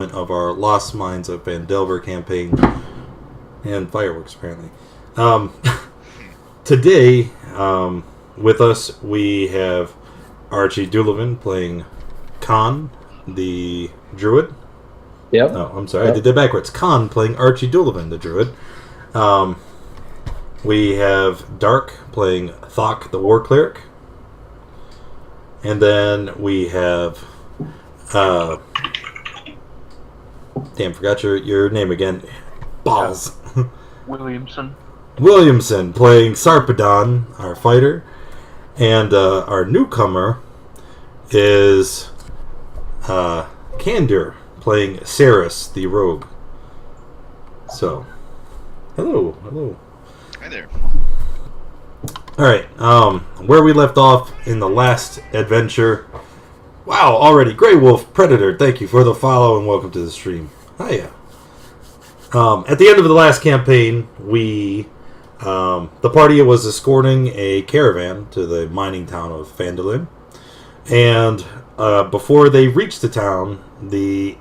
of our Lost Mines of Vandelver campaign and fireworks, apparently. Um, today, with us, we have Archie Doulevin playing Khan, the druid. Yep. Oh, I'm sorry, I did that backwards. Khan playing Archie Doulevin, the druid. We have Dark playing Thok, the war cleric. And then we have... forgot your name again. Balls. Williamson playing Sarpedon, our fighter. And our newcomer is Candor playing Saris, the rogue. So, hello. Hi there. Alright, where we left off in the last adventure. Wow, already. Grey Wolf Predator, thank you for the follow and welcome to the stream. Hiya. At the end of the last campaign, the party was escorting a caravan to the mining town of Phandalin. And before they reached the town, the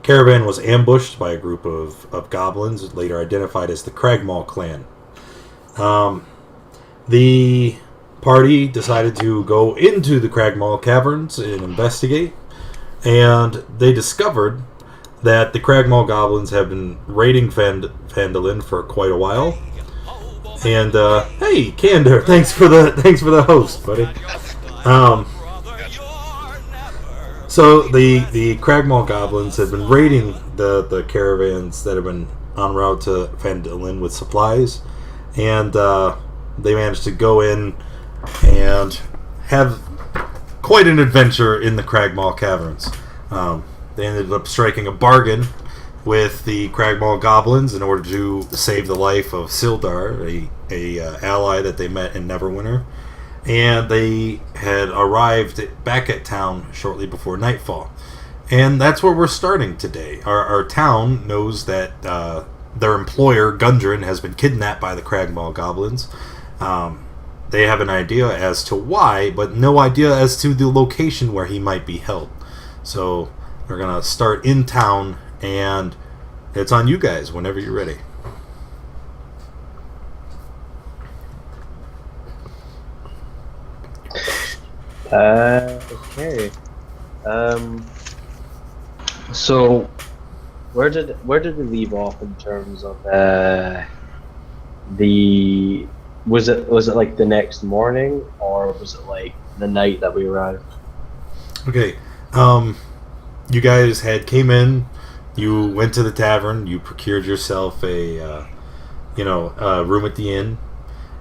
caravan was ambushed by a group of goblins, later identified as the Cragmaw clan. The party decided to go into the Cragmaw caverns and investigate, and they discovered that the Cragmaw goblins have been raiding Phandalin for quite a while. And hey, Candor, thanks for the host, buddy. So the Cragmaw goblins have been raiding the caravans that have been en route to Phandalin with supplies, and they managed to go in and have quite an adventure in the Cragmaw caverns. They ended up striking a bargain with the Cragmaw goblins in order to save the life of Sildar, a ally that they met in Neverwinter. And they had arrived back at town shortly before nightfall. And that's where we're starting today. Our town knows that their employer, Gundren, has been kidnapped by the Cragmaw goblins. They have an idea as to why, but no idea as to the location where he might be held. So we're going to start in town, and it's on you guys whenever you're ready. Okay. So where did we leave off in terms of the was it like the next morning, or was it like the night that we arrived? Okay. You guys came in, you went to the tavern, you procured yourself a room at the inn,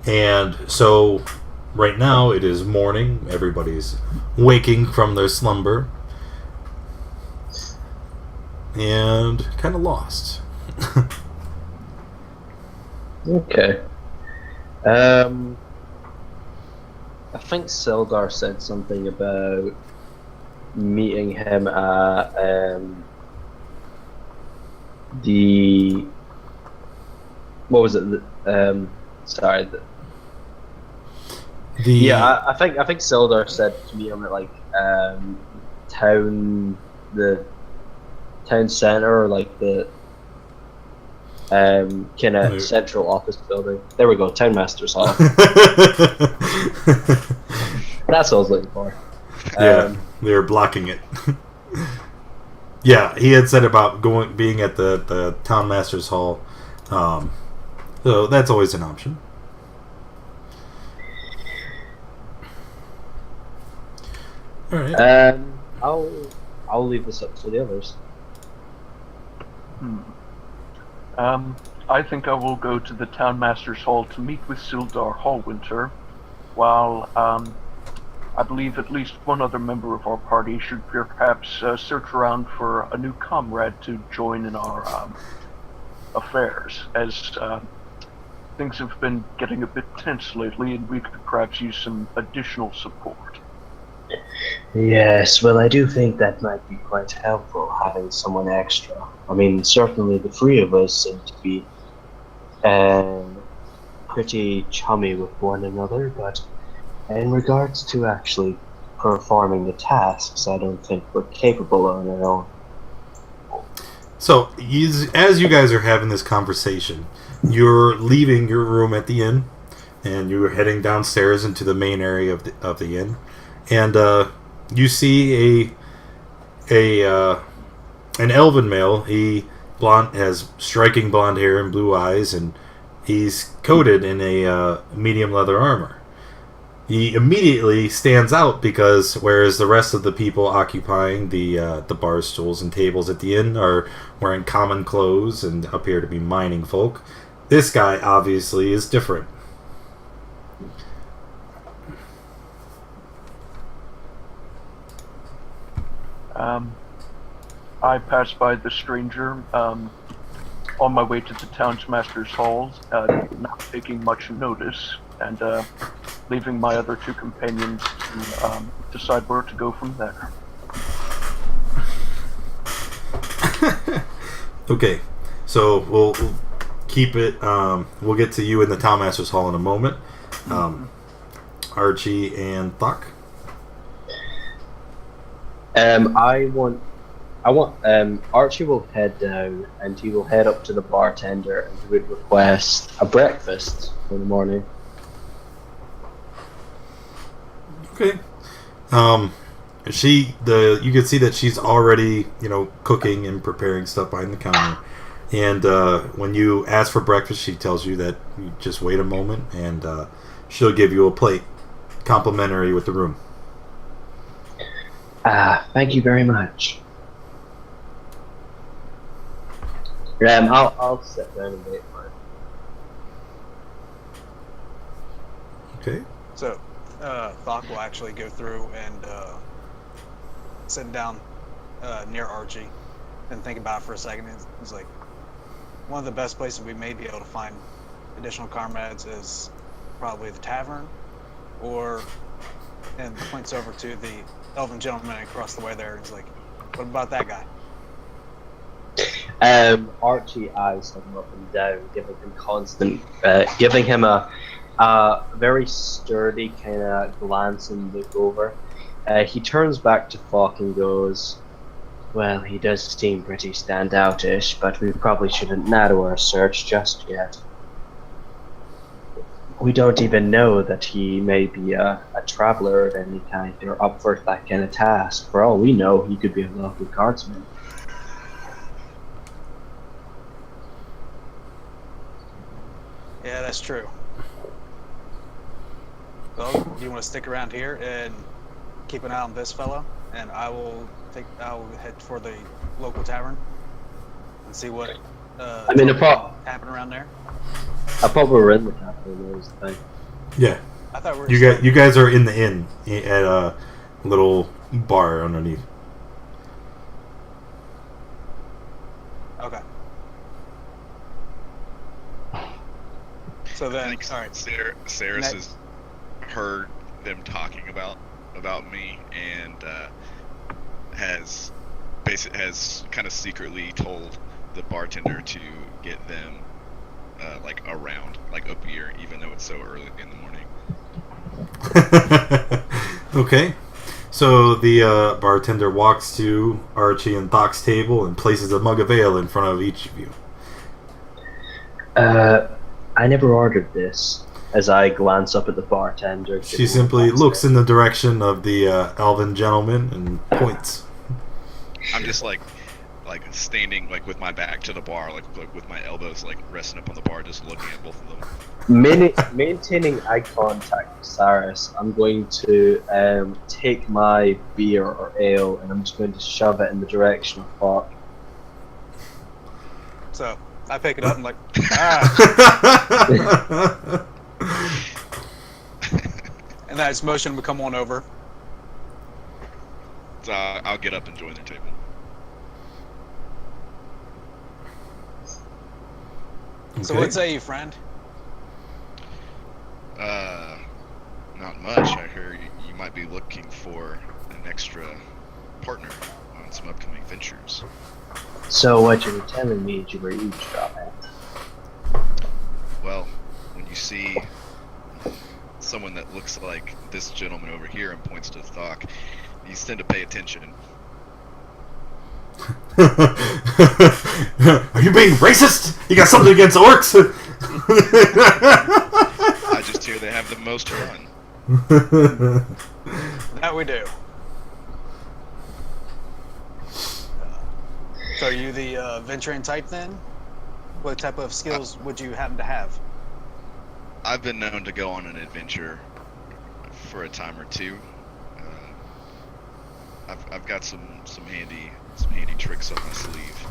and so right now it is morning. Everybody's waking from their slumber and kind of lost. Okay. I think Sildar said something about meeting him at the what was it? Sorry. I think Sildar said to meet him at like the town center, or like the kind of central office building. There we go, Town Master's Hall. That's what I was looking for. Yeah, they were blocking it. Yeah, he had said about being at the Town Master's Hall. So that's always an option. All right. I'll leave this up to the others. I think I will go to the Town Master's Hall to meet with Sildar Hallwinter, while I believe at least one other member of our party should perhaps search around for a new comrade to join in our affairs, as things have been getting a bit tense lately, and we could perhaps use some additional support. Yes, well, I do think that might be quite helpful, having someone extra. I mean, certainly the three of us seem to be pretty chummy with one another, but in regards to actually performing the tasks, I don't think we're capable on our own. So, as you guys are having this conversation, you're leaving your room at the inn, and you're heading downstairs into the main area of the inn, and you see an elven male. He has striking blonde hair and blue eyes, and he's coated in a medium leather armor. He immediately stands out because whereas the rest of the people occupying the bar stools and tables at the inn are wearing common clothes and appear to be mining folk, this guy obviously is different. I passed by the stranger on my way to the townmaster's halls, not taking much notice, and leaving my other two companions to decide where to go from there. Okay, so we'll keep it. We'll get to you in the townmaster's hall in a moment. Archie and Thok. Archie will head down and he will head up to the bartender and he would request a breakfast in the morning. Okay. You can see that she's already, cooking and preparing stuff behind the counter. And when you ask for breakfast, she tells you that you just wait a moment and she'll give you a plate, complimentary with the room. Thank you very much. I'll sit down and wait for it. Okay. So, Thok will actually go through and sit down near Archie and think about it for a second. He's like, one of the best places we may be able to find additional comrades is probably the tavern, and points over to the elven gentleman across the way there. He's like, what about that guy? Archie eyes him up and down, giving him a very sturdy kind of glance and look over. He turns back to Falk and goes, well, he does seem pretty standoutish, but we probably shouldn't narrow our search just yet. We don't even know that he may be a traveler of any kind or up for that kind of task. For all we know, he could be a local guardsman. Yeah, that's true. So, do you want to stick around here and keep an eye on this fellow? And I'll head for the local tavern and see what happened around there. I thought we were in the tavern. Was the thing. Yeah. I thought we were. You guys are in the inn at a little bar underneath. Okay. So then, I think all right. Saris has heard them talking about me and has kind of secretly told the bartender to get them around a beer, even though it's so early in the morning. Okay. So the bartender walks to Archie and Thok's table and places a mug of ale in front of each of you. I never ordered this. As I glance up at the bartender, she simply looks in the direction of the elven gentleman and points. I'm just standing with my back to the bar, with my elbows resting up on the bar, just looking at both of them. Maintaining eye contact with Saris, I'm going to take my beer or ale and I'm just going to shove it in the direction of Falk. So I pick it up and and I just motion him to come on over. So I'll get up and join their table. Okay. So what say you, friend? Not much. I heard you might be looking for an extra partner on some upcoming ventures. So what you were telling me is you were eavesdropping. Well, when you see someone that looks like this gentleman over here and points to Thok, you tend to pay attention. Are you being racist? You got something against orcs? I just hear they have the most fun. That we do. So are you the venturing type then? What type of skills would you happen to have? I've been known to go on an adventure for a time or two. I've got some handy tricks up my sleeve.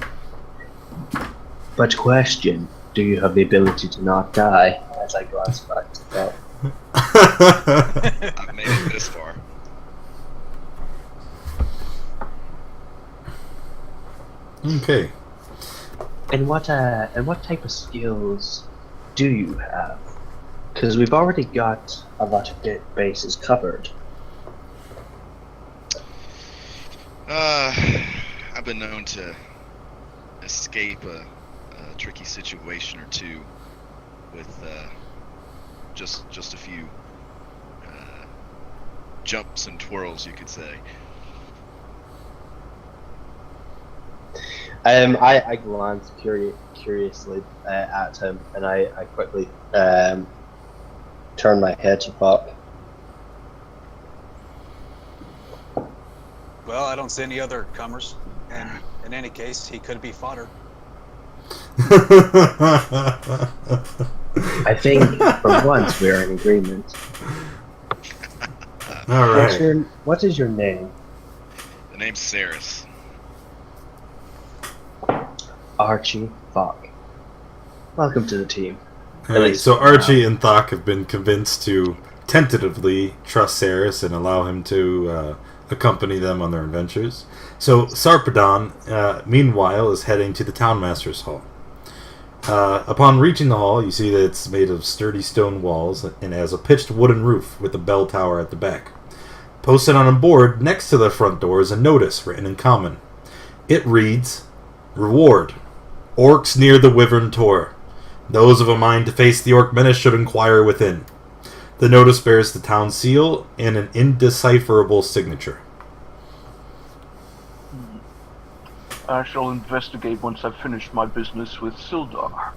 But question, do you have the ability to not die? As I glance back to that. I've made it this far. Okay. And what type of skills do you have? Because we've already got a lot of bases covered. I've been known to escape a tricky situation or two with just a few jumps and twirls, you could say. I glanced curiously at him, and I quickly turned my head to Buck. Well, I don't see any other comers, and in any case, he could be fodder. I think for once we're in agreement. All right. What is your name? The name's Saris. Archie Falk. Welcome to the team. All right. So Archie and Thok have been convinced to tentatively trust Saris and allow him to accompany them on their adventures. So Sarpedon, meanwhile, is heading to the Townmaster's Hall. Upon reaching the hall, you see that it's made of sturdy stone walls and has a pitched wooden roof with a bell tower at the back. Posted on a board next to the front door is a notice written in common. It reads, "Reward. Orcs near the Wyvern Tor. Those of a mind to face the orc menace should inquire within." The notice bears the town seal and an indecipherable signature. I shall investigate once I've finished my business with Sildar.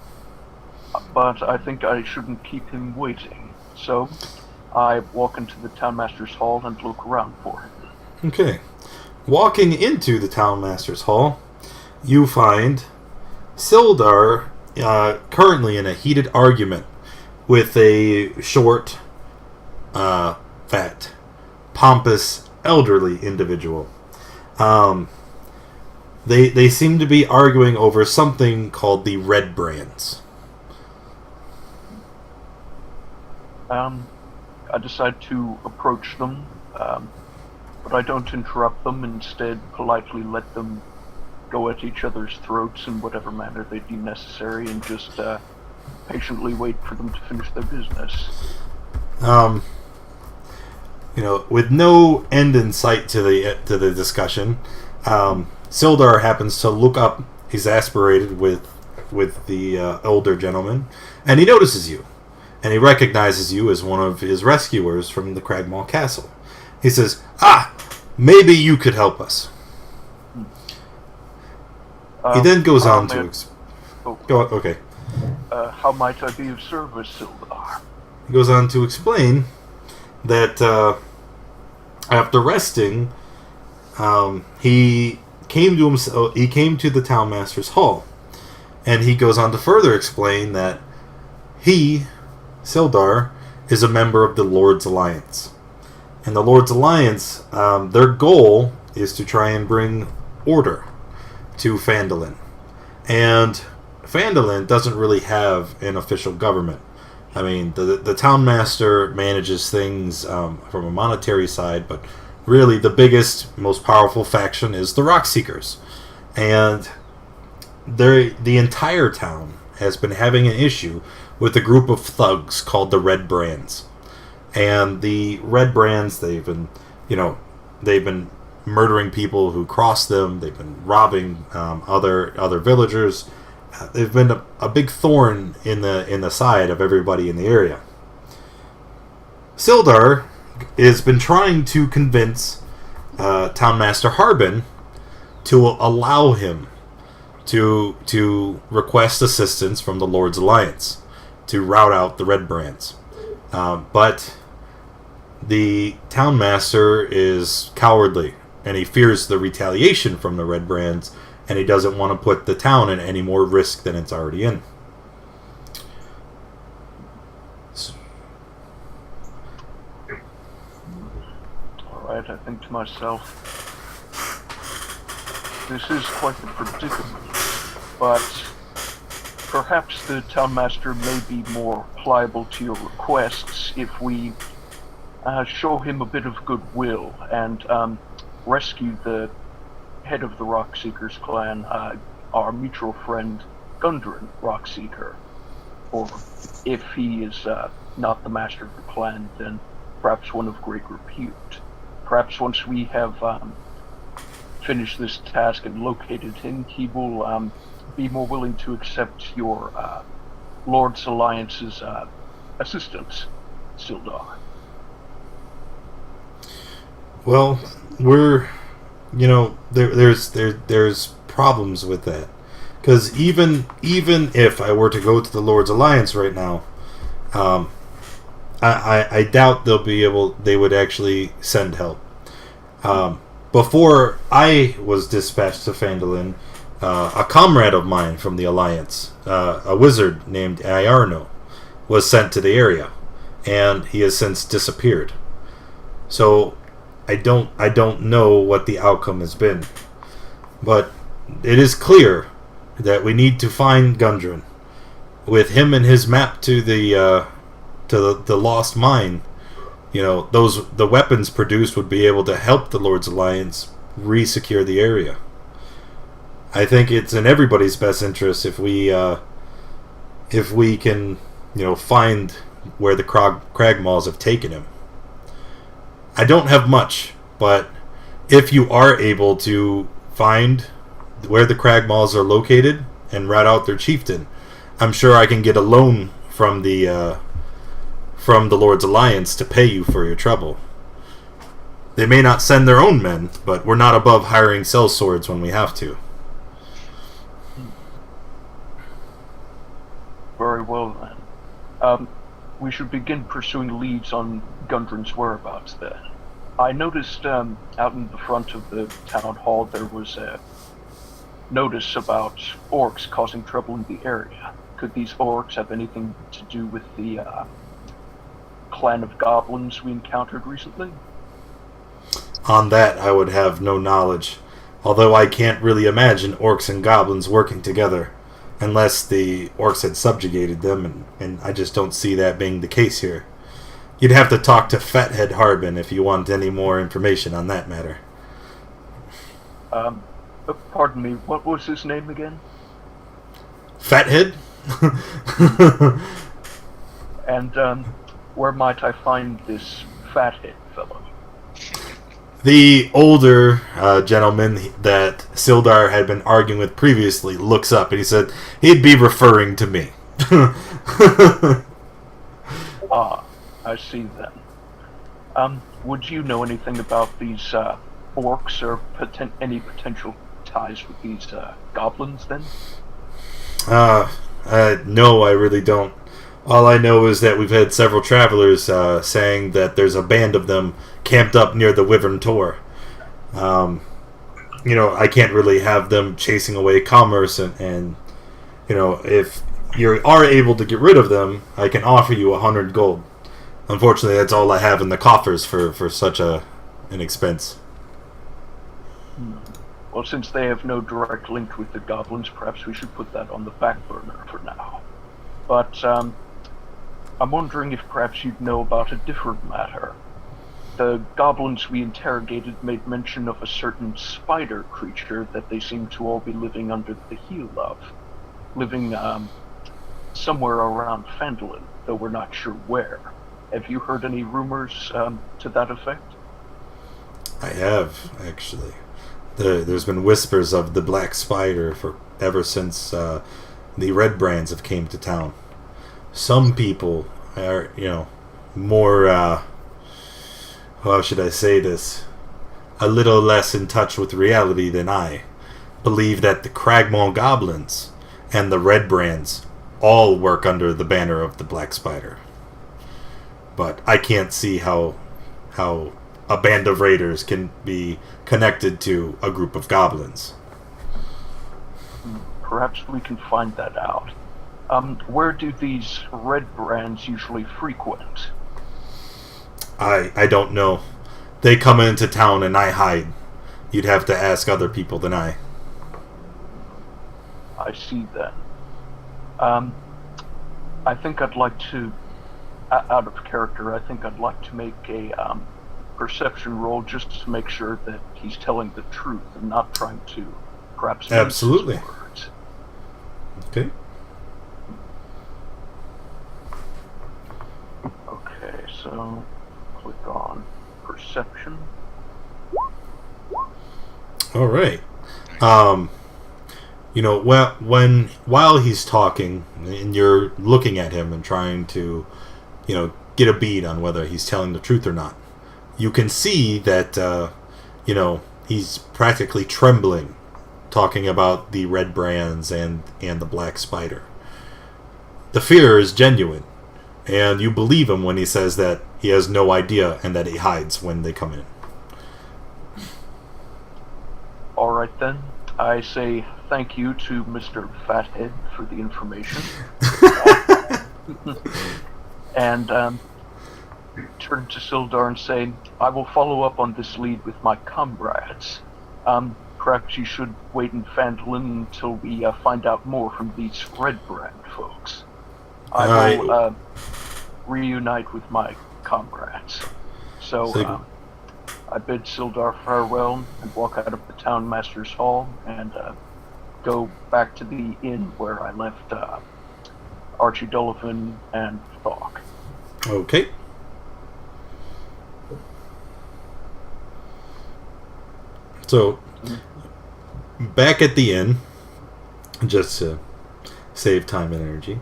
But I think I shouldn't keep him waiting. So, I walk into the Townmaster's Hall and look around for him. Okay. Walking into the Townmaster's Hall, you find Sildar currently in a heated argument with a short, fat, pompous, elderly individual. They seem to be arguing over something called the Red Brands. I decide to approach them, but I don't interrupt them. Instead, politely let them go at each other's throats in whatever manner they deem necessary, and just patiently wait for them to finish their business. With no end in sight to the discussion, Sildar happens to look up, exasperated with the elder gentleman, and he notices you, and he recognizes you as one of his rescuers from the Cragmaw Castle. He says, maybe you could help us. He then goes on to... Okay. How might I be of service, Sildar? He goes on to explain that after resting, he came to the Townmaster's Hall, and he goes on to further explain that he, Sildar, is a member of the Lord's Alliance. And the Lord's Alliance, their goal is to try and bring order to Phandalin. And Phandalin doesn't really have an official government. I mean, the Townmaster manages things from a monetary side, but really the biggest, most powerful faction is the Rockseekers. And the entire town has been having an issue with a group of thugs called the Red Brands. And the Red Brands, they've been murdering people who cross them. They've been robbing other villagers. They've been a big thorn in the side of everybody in the area. Sildar has been trying to convince Townmaster Harbin to allow him to request assistance from the Lord's Alliance to rout out the Red Brands. But the town master is cowardly, and he fears the retaliation from the Red Brands, and he doesn't want to put the town in any more risk than it's already in. Alright, I think to myself, this is quite the predicament, but perhaps the town master may be more pliable to your requests if we show him a bit of goodwill and rescue the head of the Rockseekers clan, our mutual friend Gundren Rockseeker. Or if he is not the master of the clan, then perhaps one of great repute. Perhaps once we have finished this task and located him, he will be more willing to accept your Lord's Alliance's assistance, Sildar. Well, there's problems with that, because even if I were to go to the Lord's Alliance right now, I doubt they would actually send help. Before I was dispatched to Phandalin, a comrade of mine from the Alliance, a wizard named Iarno, was sent to the area, and he has since disappeared. So I don't know what the outcome has been, but it is clear that we need to find Gundren. With him and his map to the lost mine, the weapons produced would be able to help the Lord's Alliance re-secure the area. I think it's in everybody's best interest if we can find where the Cragmaws have taken him. I don't have much, but if you are able to find where the Cragmaws are located and rout out their chieftain, I'm sure I can get a loan from the Lord's Alliance to pay you for your trouble. They may not send their own men, but we're not above hiring sellswords when we have to. Very well then. We should begin pursuing leads on Gundren's whereabouts then. I noticed out in the front of the town hall there was a notice about orcs causing trouble in the area. Could these orcs have anything to do with the clan of goblins we encountered recently? On that, I would have no knowledge, although I can't really imagine orcs and goblins working together, unless the orcs had subjugated them, and I just don't see that being the case here. You'd have to talk to Fathead Harbin if you want any more information on that matter. Pardon me, what was his name again? Fathead? And where might I find this Fathead fellow? The older gentleman that Sildar had been arguing with previously looks up and he said he'd be referring to me. Ah, I see then. Would you know anything about these orcs or any potential ties with these goblins then? No, I really don't. All I know is that we've had several travelers saying that there's a band of them camped up near the Wyvern Tor. I can't really have them chasing away commerce, and if you are able to get rid of them, I can offer you 100 gold. Unfortunately, that's all I have in the coffers for such an expense. Well, since they have no direct link with the goblins, perhaps we should put that on the back burner for now. But I'm wondering if perhaps you'd know about a different matter. The goblins we interrogated made mention of a certain spider creature that they seem to all be living under the heel of. Living somewhere around Phandalin, though we're not sure where. Have you heard any rumors to that effect? I have, actually. There's been whispers of the black spider ever since the Red Brands have came to town. Some people are, more, how should I say this? A little less in touch with reality than I. believe that the Cragmaw goblins and the Red Brands all work under the banner of the Black Spider. But I can't see how a band of raiders can be connected to a group of goblins. Perhaps we can find that out. Where do these Red Brands usually frequent? I don't know. They come into town and I hide. You'd have to ask other people than I. I see then. I think I'd like to, out of character, I think I'd like to make a perception roll just to make sure that he's telling the truth and not trying to perhaps mince his Absolutely. words. Okay. Okay, so click on perception. All right. While he's talking and you're looking at him and trying to, get a bead on whether he's telling the truth or not, you can see that, he's practically trembling, talking about the Red Brands and the Black Spider. The fear is genuine, and you believe him when he says that he has no idea and that he hides when they come in. Alright then, I say thank you to Mr. Fathead for the information. And turn to Sildar and say, I will follow up on this lead with my comrades. Perhaps you should wait in Phandalin until we find out more from these Red Brand folks. I will reunite with my comrades. So, I bid Sildar farewell and walk out of the Town Master's Hall and go back to the inn where I left Archie Donovan and Thok. Okay. So, back at the inn, just to save time and energy,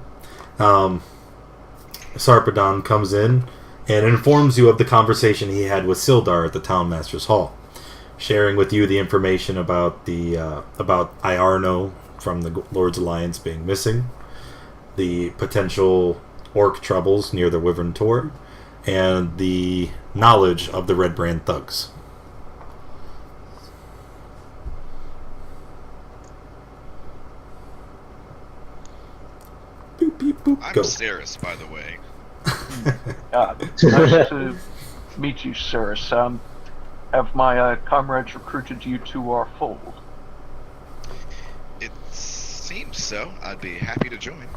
Sarpedon comes in and informs you of the conversation he had with Sildar at the Town Master's Hall, sharing with you the information about about Iarno from the Lord's Alliance being missing, the potential orc troubles near the Wyvern Tor, and the knowledge of the Red Brand thugs. Boop, beep, boop, I'm go. Saris, by the way. Nice to meet you, Saris. Have my comrades recruited you to our fold? It seems so. I'd be happy to join.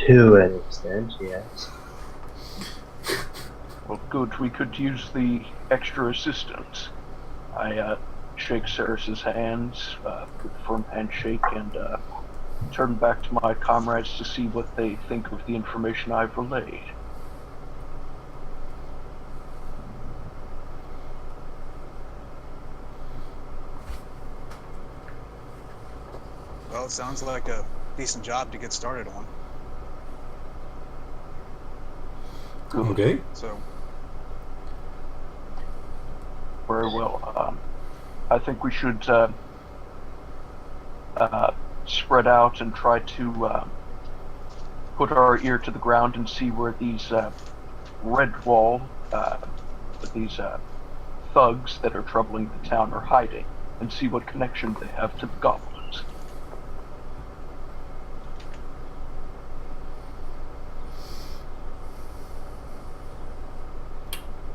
To an extent, yes. Well, good. We could use the extra assistance. I shake Saris's hands with a firm handshake and turn back to my comrades to see what they think of the information I've relayed. Well, it sounds like a decent job to get started on. Okay. So, Very well. I think we should spread out and try to put our ear to the ground and see where these Redwall, these thugs that are troubling the town are hiding, and see what connection they have to the goblins.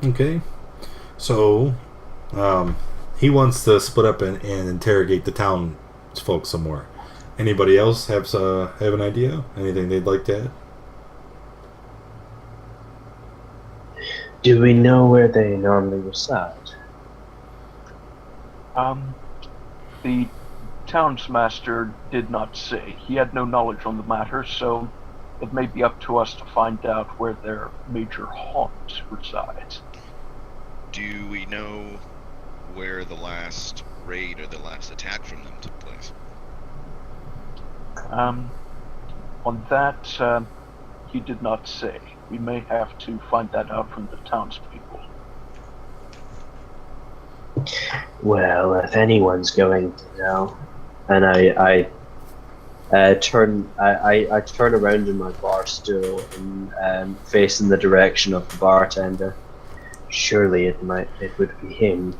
Okay. So, he wants to split up and interrogate the townsfolk some more. Anybody else have an idea? Anything they'd like to add? Do we know where they normally reside? The townsmaster did not say. He had no knowledge on the matter, so it may be up to us to find out where their major haunt resides. Do we know where the last raid or the last attack from them took place? On that, he did not say. We may have to find that out from the townspeople. Well, if anyone's going to know, and I turn around in my bar stool and face in the direction of the bartender. Surely it would be him.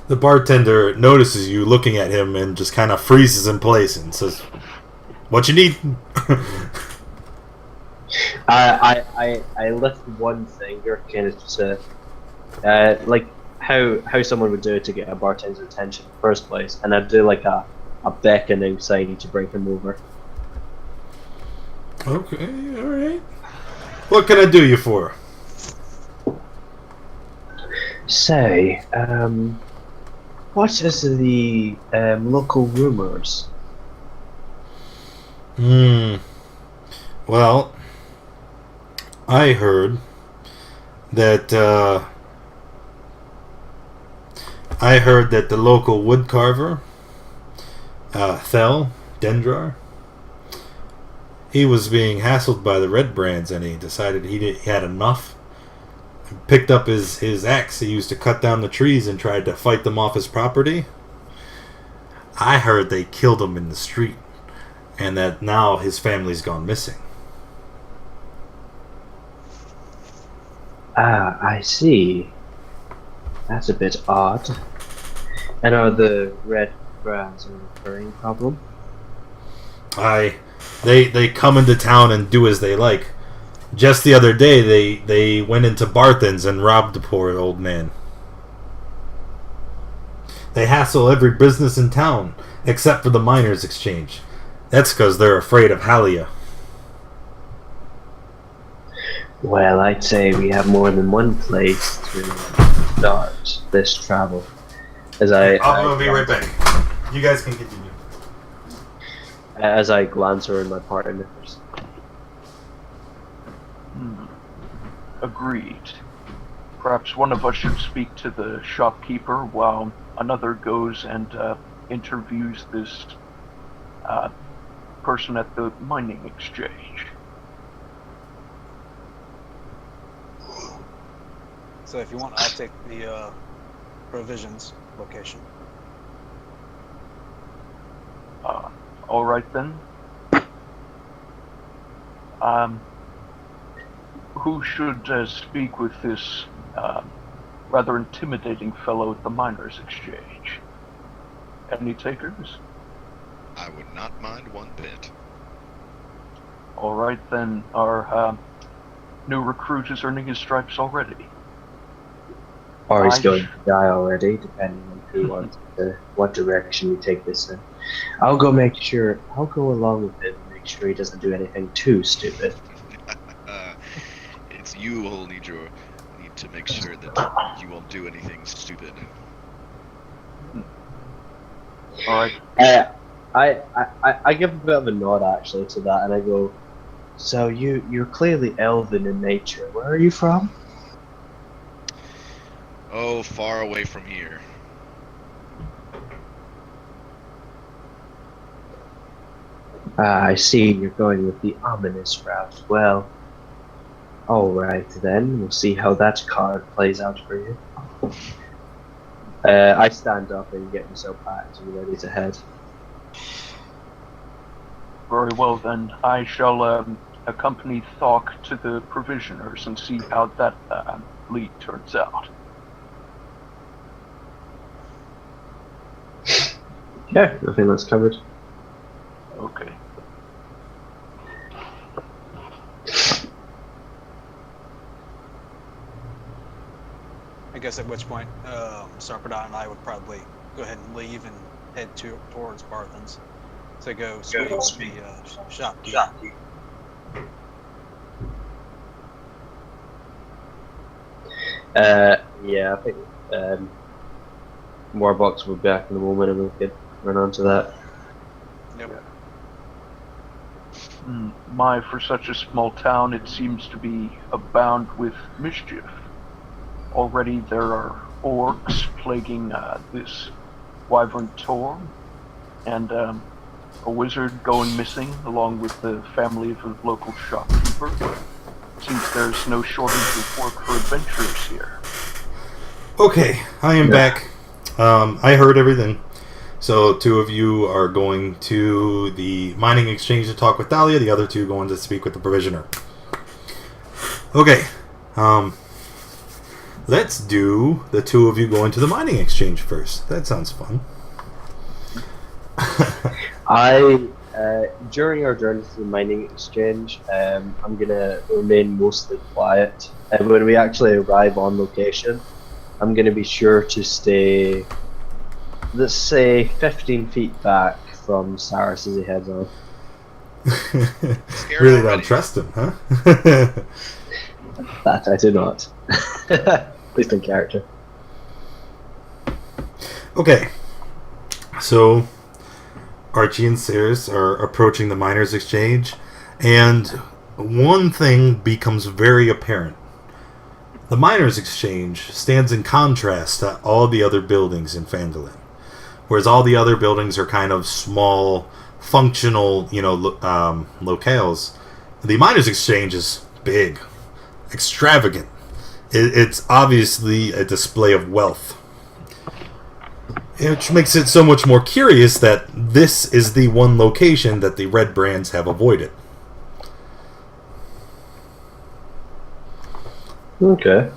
The bartender notices you looking at him and just kind of freezes in place and says, "What you need?" I lift one finger, kind of to, like how someone would do it to get a bartender's attention in the first place, and I do like a beckoning sign to bring him over. Okay, all right. What can I do you for? Say, what is the local rumors? Well, I heard that the local wood carver, Thel Dendrar, he was being hassled by the Red Brands, and he decided he had enough. Picked up his axe he used to cut down the trees and tried to fight them off his property. I heard they killed him in the street, and that now his family's gone missing. Ah, I see. That's a bit odd. And are the Red Brands a recurring problem? They come into town and do as they like. Just the other day, they went into Barthen's and robbed the poor old man. They hassle every business in town, except for the miners' exchange. That's because they're afraid of Halia. Well, I'd say we have more than one place to start this travel. I'll be right back. You guys can continue. As I glance around my partners. Agreed. Perhaps one of us should speak to the shopkeeper while another goes and interviews this person at the mining exchange. So if you want, I'll take the provisions location. All right then. Who should speak with this rather intimidating fellow at the miners' exchange? Any takers? I would not mind one bit. All right then. Our new recruit is earning his stripes already. Or he's going to die already, depending on who wants what direction we take this in. I'll go along with him and make sure he doesn't do anything too stupid. It's you who'll need to make sure that you won't do anything stupid. All right. I give a bit of a nod actually to that, and I go, so you're clearly elven in nature. Where are you from? Oh, far away from here. I see you're going with the ominous route. Well, alright then, we'll see how that card plays out for you. I stand up and get myself packed and ready to head. Very well then. I shall accompany Thok to the provisioners and see how that lead turns out. Yeah, I think that's covered. Okay. I guess at which point, Sarpedon and I would probably go ahead and leave and head towards Barthen's to go speak with the shopkeeper. Yeah, I think Warbox will be back in a moment and we could run on to that. Yep. My, for such a small town, it seems to be abound with mischief. Already there are orcs plaguing this wyvern Tor, and a wizard going missing along with the family of a local shopkeeper. Seems there's no shortage of work for adventurers here. Okay, I am back. I heard everything. So 2 of you are going to the mining exchange to talk with Dahlia. The other 2 going to speak with the provisioner. Okay. Let's do the 2 of you going to the mining exchange first. That sounds fun. During our journey to the mining exchange, I'm gonna remain mostly quiet. And when we actually arrive on location, I'm gonna be sure to stay, let's say, 15 feet back from Cyrus as he heads on. Really don't trust him, huh? That I do not. At least in character. Okay. So Archie and Cyrus are approaching the miners' exchange, and one thing becomes very apparent. The miners' exchange stands in contrast to all the other buildings in Phandalin. Whereas all the other buildings are kind of small, functional, locales. The miners' exchange is big, extravagant. It's obviously a display of wealth. Which makes it so much more curious that this is the one location that the Red Brands have avoided. Okay.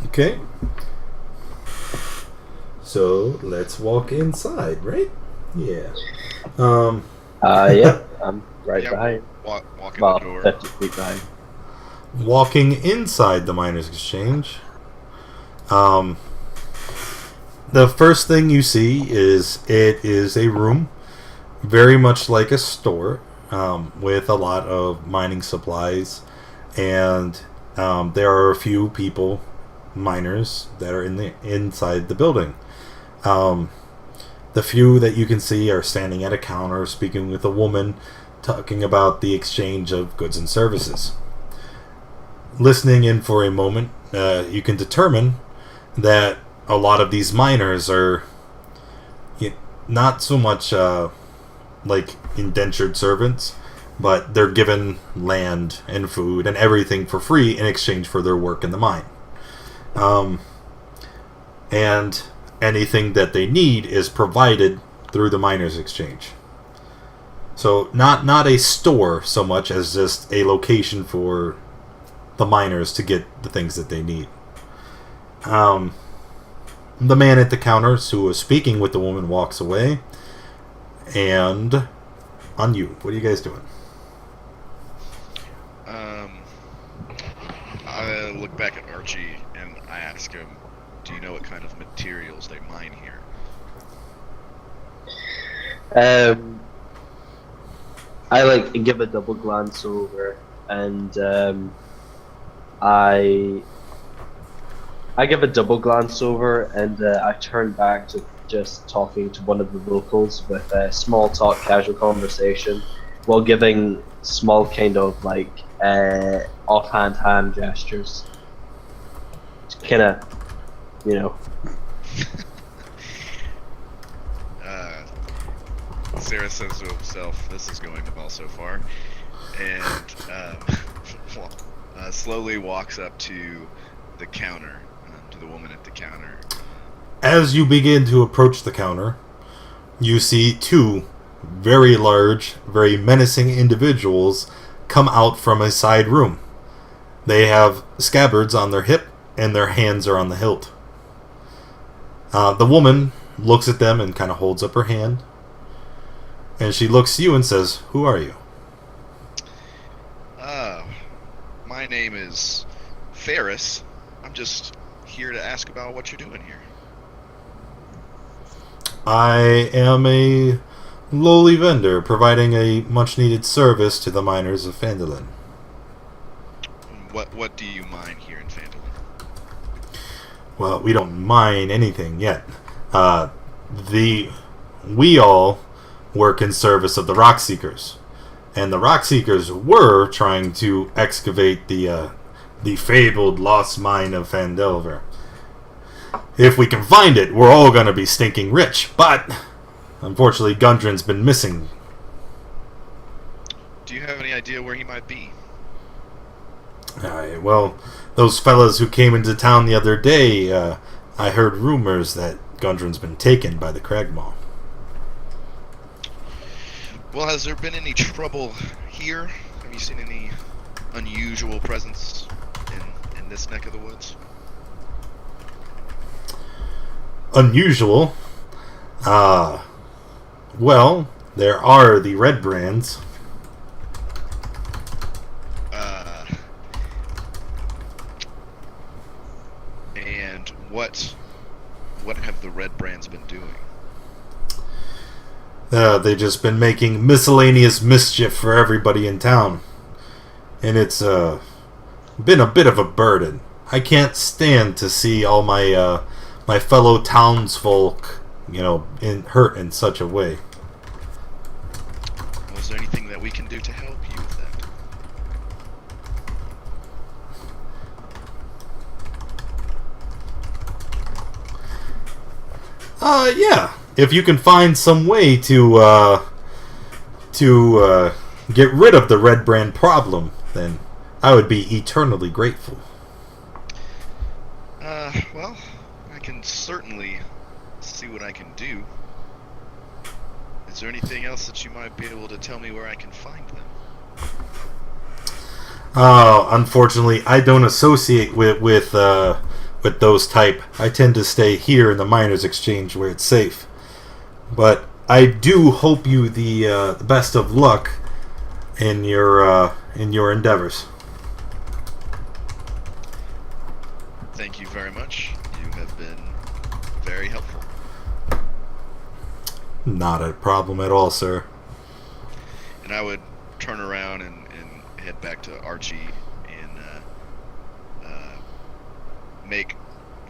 Okay. So let's walk inside, right? Yeah. Yeah, I'm right Yeah, behind. walk in Well, the door. 50 feet behind. Walking inside the miners' exchange, the first thing you see is it is a room very much like a store, with a lot of mining supplies, and there are a few people, miners, that are inside the building. The few that you can see are standing at a counter speaking with a woman, talking about the exchange of goods and services. Listening in for a moment, you can determine that a lot of these miners are not so much like indentured servants, but they're given land and food and everything for free in exchange for their work in the mine. And anything that they need is provided through the miners' exchange. So not a store so much as just a location for the miners to get the things that they need. The man at the counters who was speaking with the woman walks away. And on you, what are you guys doing? I look back at Archie and I ask him, do you know what kind of materials they mine here? I give a double glance over, and I give a double glance over, and I turn back to just talking to one of the locals with a small talk, casual conversation, while giving small kind of offhand hand gestures. Kind of, Sarah says to himself, this is going well so far, and slowly walks up to the counter, to the woman at the counter. As you begin to approach the counter, you see 2 very large, very menacing individuals come out from a side room. They have scabbards on their hip, and their hands are on the hilt. The woman looks at them and kind of holds up her hand. And she looks at you and says, "Who are you?" My name is Ferris. I'm just here to ask about what you're doing here. I am a lowly vendor providing a much-needed service to the miners of Phandalin. What do you mine here in Phandalin? Well, we don't mine anything yet. We all work in service of the Rock Seekers, and the Rock Seekers were trying to excavate the fabled lost mine of Phandelver. If we can find it, we're all gonna be stinking rich. But unfortunately, Gundren's been missing. Do you have any idea where he might be? Alright, well, those fellas who came into town the other day, I heard rumors that Gundren's been taken by the Cragmaw. Well, has there been any trouble here? Have you seen any unusual presence in this neck of the woods? Unusual? Well, there are the red brands. And what have the red brands been doing? They've just been making miscellaneous mischief for everybody in town. And it's been a bit of a burden. I can't stand to see all my my fellow townsfolk, hurt in such a way. Well, is there anything that we can do to help you with that? Yeah. If you can find some way to get rid of the red brand problem, then I would be eternally grateful. Well, I can certainly see what I can do. Is there anything else that you might be able to tell me where I can find them? Unfortunately, I don't associate with those type. I tend to stay here in the Miners Exchange where it's safe. But I do hope you the best of luck in your endeavors. Thank you very much. You have been very helpful. Not a problem at all, sir. And I would turn around and head back to Archie and make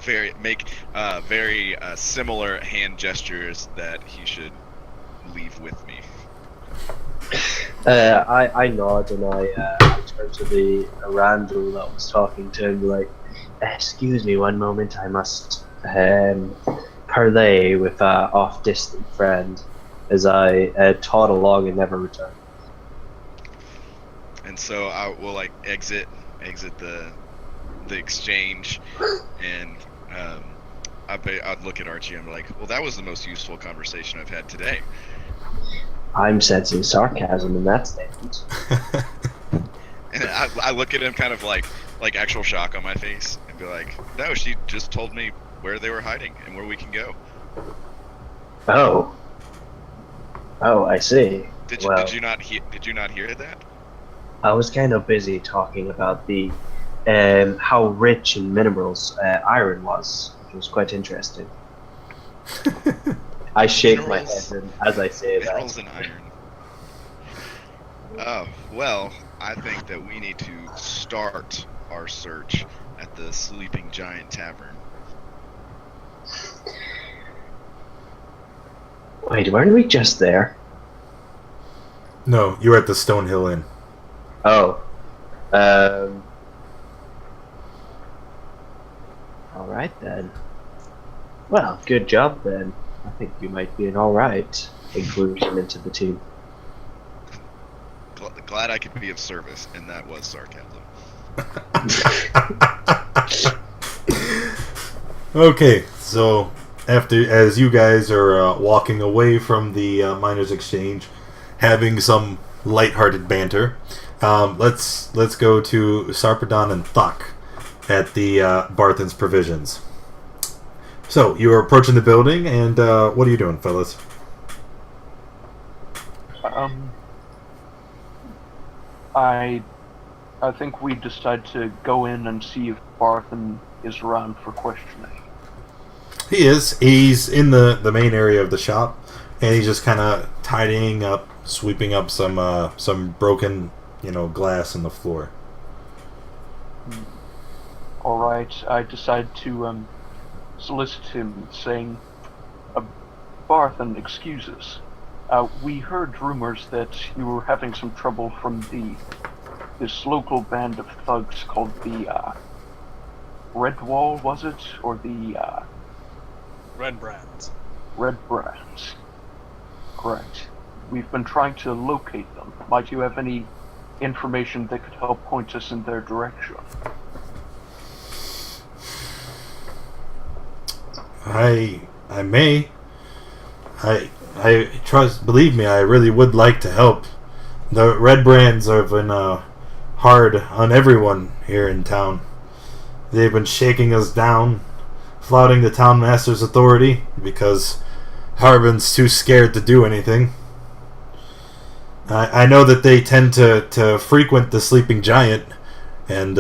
very similar hand gestures that he should leave with me. I nod and I turn to the Randall that was talking to him, like, excuse me one moment, I must parley with a off-distant friend, as I todd along and never return. And so I will exit the exchange, and I'd look at Archie and be like, well, that was the most useful conversation I've had today. I'm sensing sarcasm in that statement. And I look at him kind of like actual shock on my face and be like, no, she just told me where they were hiding and where we can go. Oh, I see. Did you not hear that? I was kind of busy talking about the how rich in minerals iron was. It was quite interesting. I shake my head as I say that. Minerals and iron. Oh, well, I think that we need to start our search at the Sleeping Giant Tavern. Wait, weren't we just there? No, you're at the Stonehill Inn. Oh. Alright then. Well, good job then. I think you might be an alright inclusion into the team. Glad I could be of service, and that was sarcasm. Okay, so as you guys are walking away from the Miners Exchange, having some lighthearted banter, let's go to Sarpedon and Thuck at the Barthen's Provisions. So you are approaching the building, and what are you doing, fellas? I think we decide to go in and see if Barthen is around for questioning. He is. He's in the main area of the shop, and he's just kind of tidying up, sweeping up some broken, glass in the floor. All right, I decide to solicit him, saying, "Barthen, excuses. We heard rumors that you were having some trouble from this local band of thugs called the Red Wall, was it, or the Red Brands. Red Brands? Correct. We've been trying to locate them. Might you have any information that could help point us in their direction? I may. I trust. Believe me, I really would like to help. The Red Brands have been hard on everyone here in town. They've been shaking us down, flouting the town master's authority because Harbin's too scared to do anything. I know that they tend to frequent the Sleeping Giant, and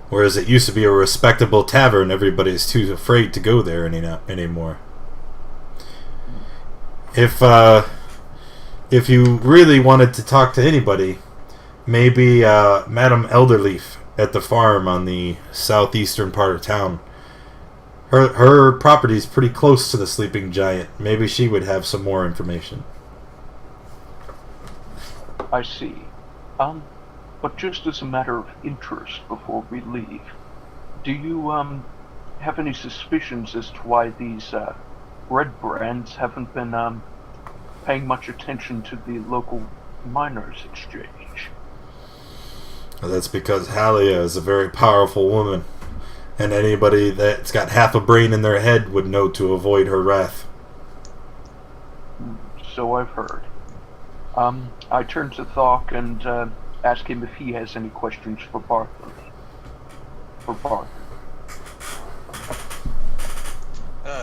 whereas it used to be a respectable tavern, everybody's too afraid to go there anymore. If you really wanted to talk to anybody, maybe Madame Elderleaf at the farm on the southeastern part of town. Her property's pretty close to the Sleeping Giant. Maybe she would have some more information. I see. But just as a matter of interest before we leave, do you have any suspicions as to why these Red Brands haven't been paying much attention to the local miners' exchange? Well, that's because Halia is a very powerful woman, and anybody that's got half a brain in their head would know to avoid her wrath. So I've heard. I turn to Thok and ask him if he has any questions for Barthur.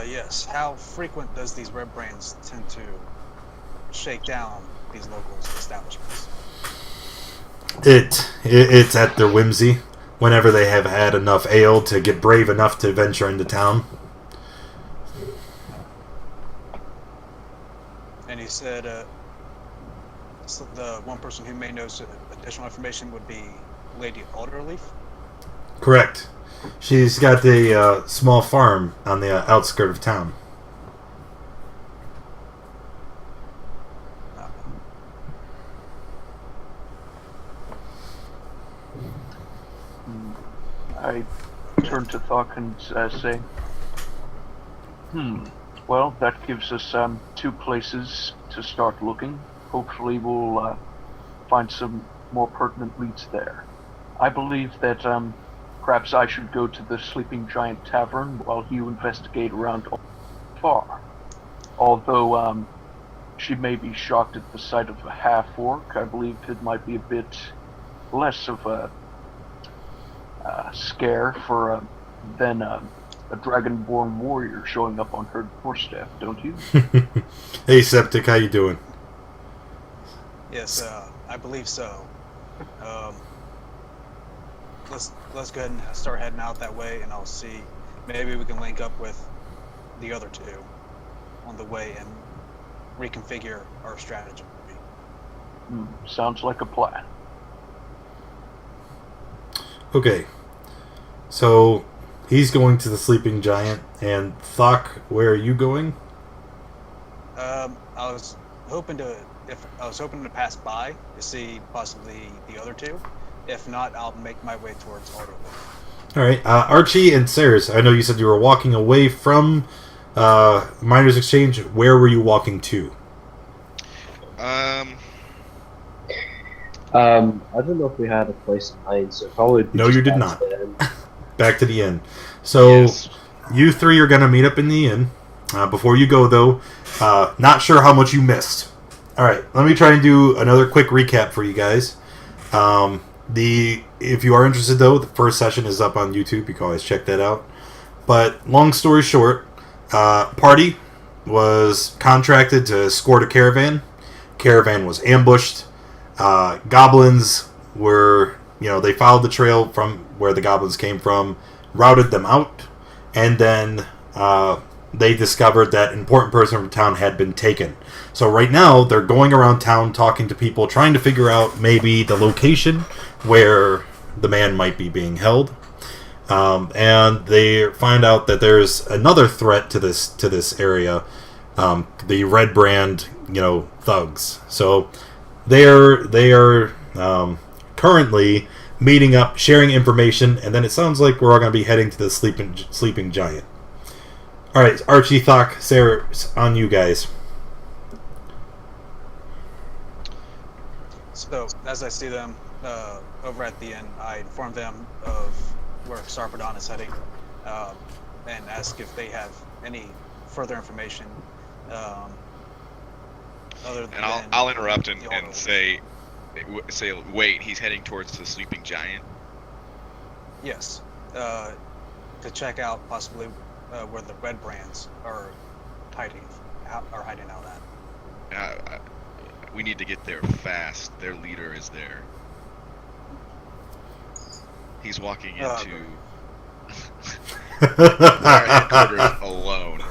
Yes. How frequent does these Red Brands tend to shake down these local establishments? It's at their whimsy. Whenever they have had enough ale to get brave enough to venture into town. And he said so the one person who may know additional information would be Lady Alderleaf? Correct. She's got a small farm on the outskirt of town. I turn to Thok and say, well, that gives us 2 places to start looking. Hopefully we'll find some more pertinent leads there. I believe that perhaps I should go to the Sleeping Giant Tavern while you investigate around far. Although she may be shocked at the sight of a half-orc, I believe it might be a bit less of a scare for than a dragonborn warrior showing up on her doorstep, don't you? Hey, Septic, how you doing? Yes, I believe so. Let's go ahead and start heading out that way, and I'll see. Maybe we can link up with the other 2 on the way and reconfigure our strategy. Sounds like a plan. Okay. So, he's going to the Sleeping Giant, and Thok, where are you going? I was hoping to pass by to see possibly the other 2. If not, I'll make my way towards Alderleaf. All right, Archie and Saris. I know you said you were walking away from Miners Exchange. Where were you walking to? I don't know if we had a place in mind, so probably. No, you did not. Back to the inn. So, Yes. You 3 are going to meet up in the inn. Before you go, though, not sure how much you missed. All right, let me try and do another quick recap for you guys. If you are interested, though, the first session is up on YouTube. You can always check that out. But long story short, party was contracted to escort a caravan. Caravan was ambushed. Goblins were, they followed the trail from where the goblins came from, routed them out, and then they discovered that an important person from town had been taken. So right now, they're going around town talking to people, trying to figure out maybe the location where the man might be being held. And they find out that there's another threat to this area, the Red Brand, thugs. So they are currently meeting up, sharing information, and then it sounds like we're all going to be heading to the Sleeping Giant. All right, Archie, Thok, Sarah, on you guys. So, as I see them over at the inn, I inform them of where Sarpedon is heading, and ask if they have any further information other than. And I'll interrupt and the order. say, wait, he's heading towards the sleeping giant. Yes, to check out possibly where the red brands are hiding out at. We need to get there fast. Their leader is there. He's walking into our headquarters alone.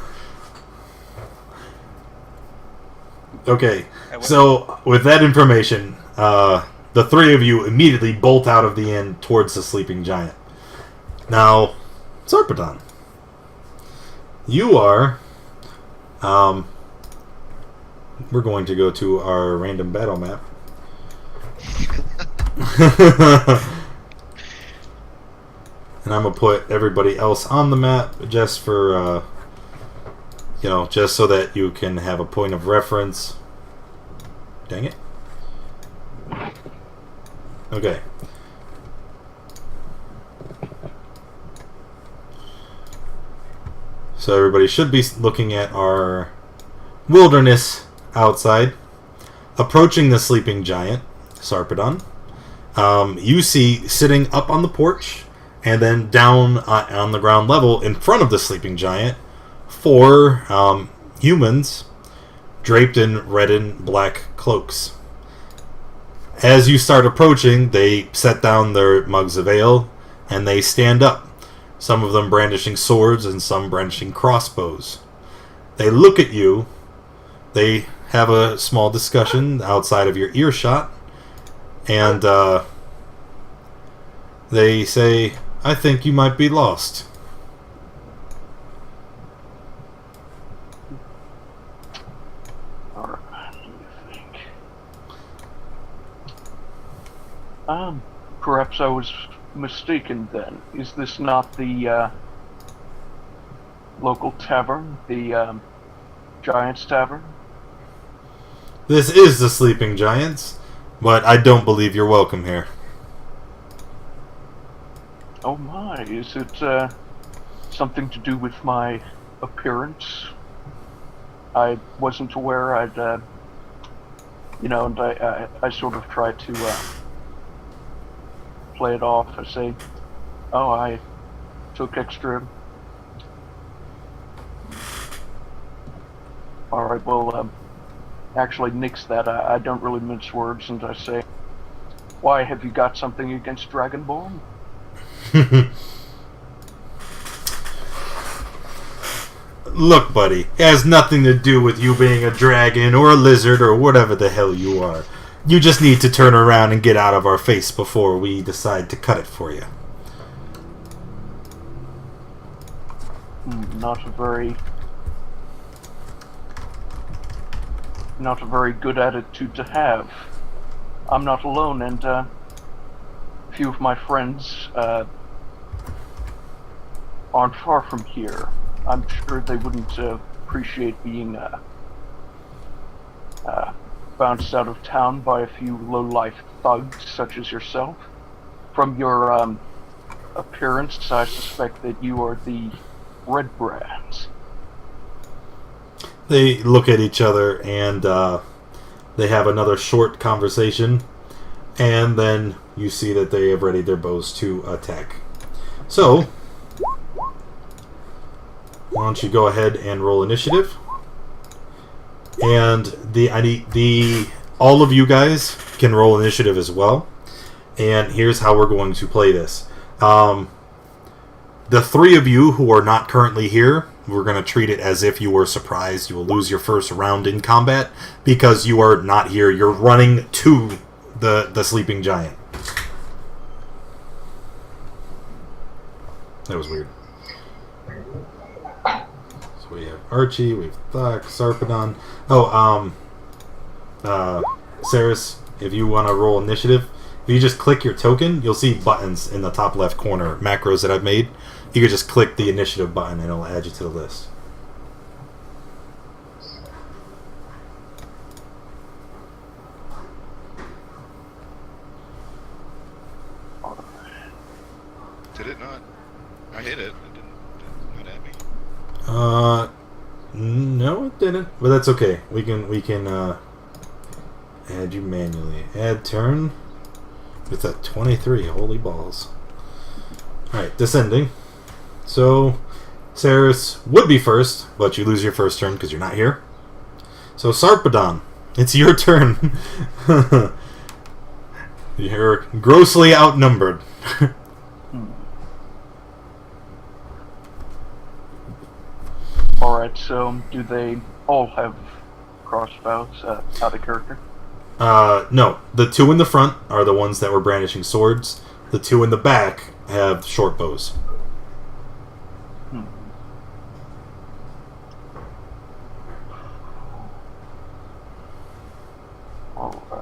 Okay, so with that information, the three of you immediately bolt out of the inn towards the sleeping giant. Now, Sarpedon, you are... we're going to go to our random battle map. And I'm going to put everybody else on the map just for, just so that you can have a point of reference. Dang it. Okay. So everybody should be looking at our wilderness outside. Approaching the sleeping giant, Sarpedon. You see sitting up on the porch and then down on the ground level in front of the sleeping giant, 4 humans draped in red and black cloaks. As you start approaching, they set down their mugs of ale and they stand up, some of them brandishing swords and some brandishing crossbows. They look at you, they have a small discussion outside of your earshot, and they say, "I think you might be lost." Or what do you think? Perhaps I was mistaken then. Is this not the local tavern, the Giant's Tavern? This is the Sleeping Giants, but I don't believe you're welcome here. Oh my, is it something to do with my appearance? I wasn't aware I'd, and I sort of tried to play it off. I say, oh, I took extra. Alright, well, actually nix that. I don't really mince words, and I say, why, have you got something against Dragonborn? Look, buddy, it has nothing to do with you being a dragon or a lizard or whatever the hell you are. You just need to turn around and get out of our face before we decide to cut it for you. Not a very good attitude to have. I'm not alone, and a few of my friends aren't far from here. I'm sure they wouldn't appreciate being bounced out of town by a few low-life thugs such as yourself. From your appearance, I suspect that you are the Red Brands. They look at each other and they have another short conversation, and then you see that they have readied their bows to attack. So, why don't you go ahead and roll initiative? And all of you guys can roll initiative as well. And here's how we're going to play this. The 3 of you who are not currently here, we're going to treat it as if you were surprised. You will lose your first round in combat because you are not here. You're running to the sleeping giant. That was weird. So we have Archie, we have Thok, Sarpedon. Saris, if you want to roll initiative, if you just click your token, you'll see buttons in the top left corner, macros that I've made. You can just click the initiative button and it'll add you to the list. No, it didn't. But that's okay. We can add you manually. Add turn with a 23. Holy balls. Alright, descending. So, Saris would be first, but you lose your first turn because you're not here. So, Sarpedon, it's your turn. You're grossly outnumbered. Alright, so do they all have crossbows out of character? No. The two in the front are the ones that were brandishing swords. The two in the back have short bows. Alright.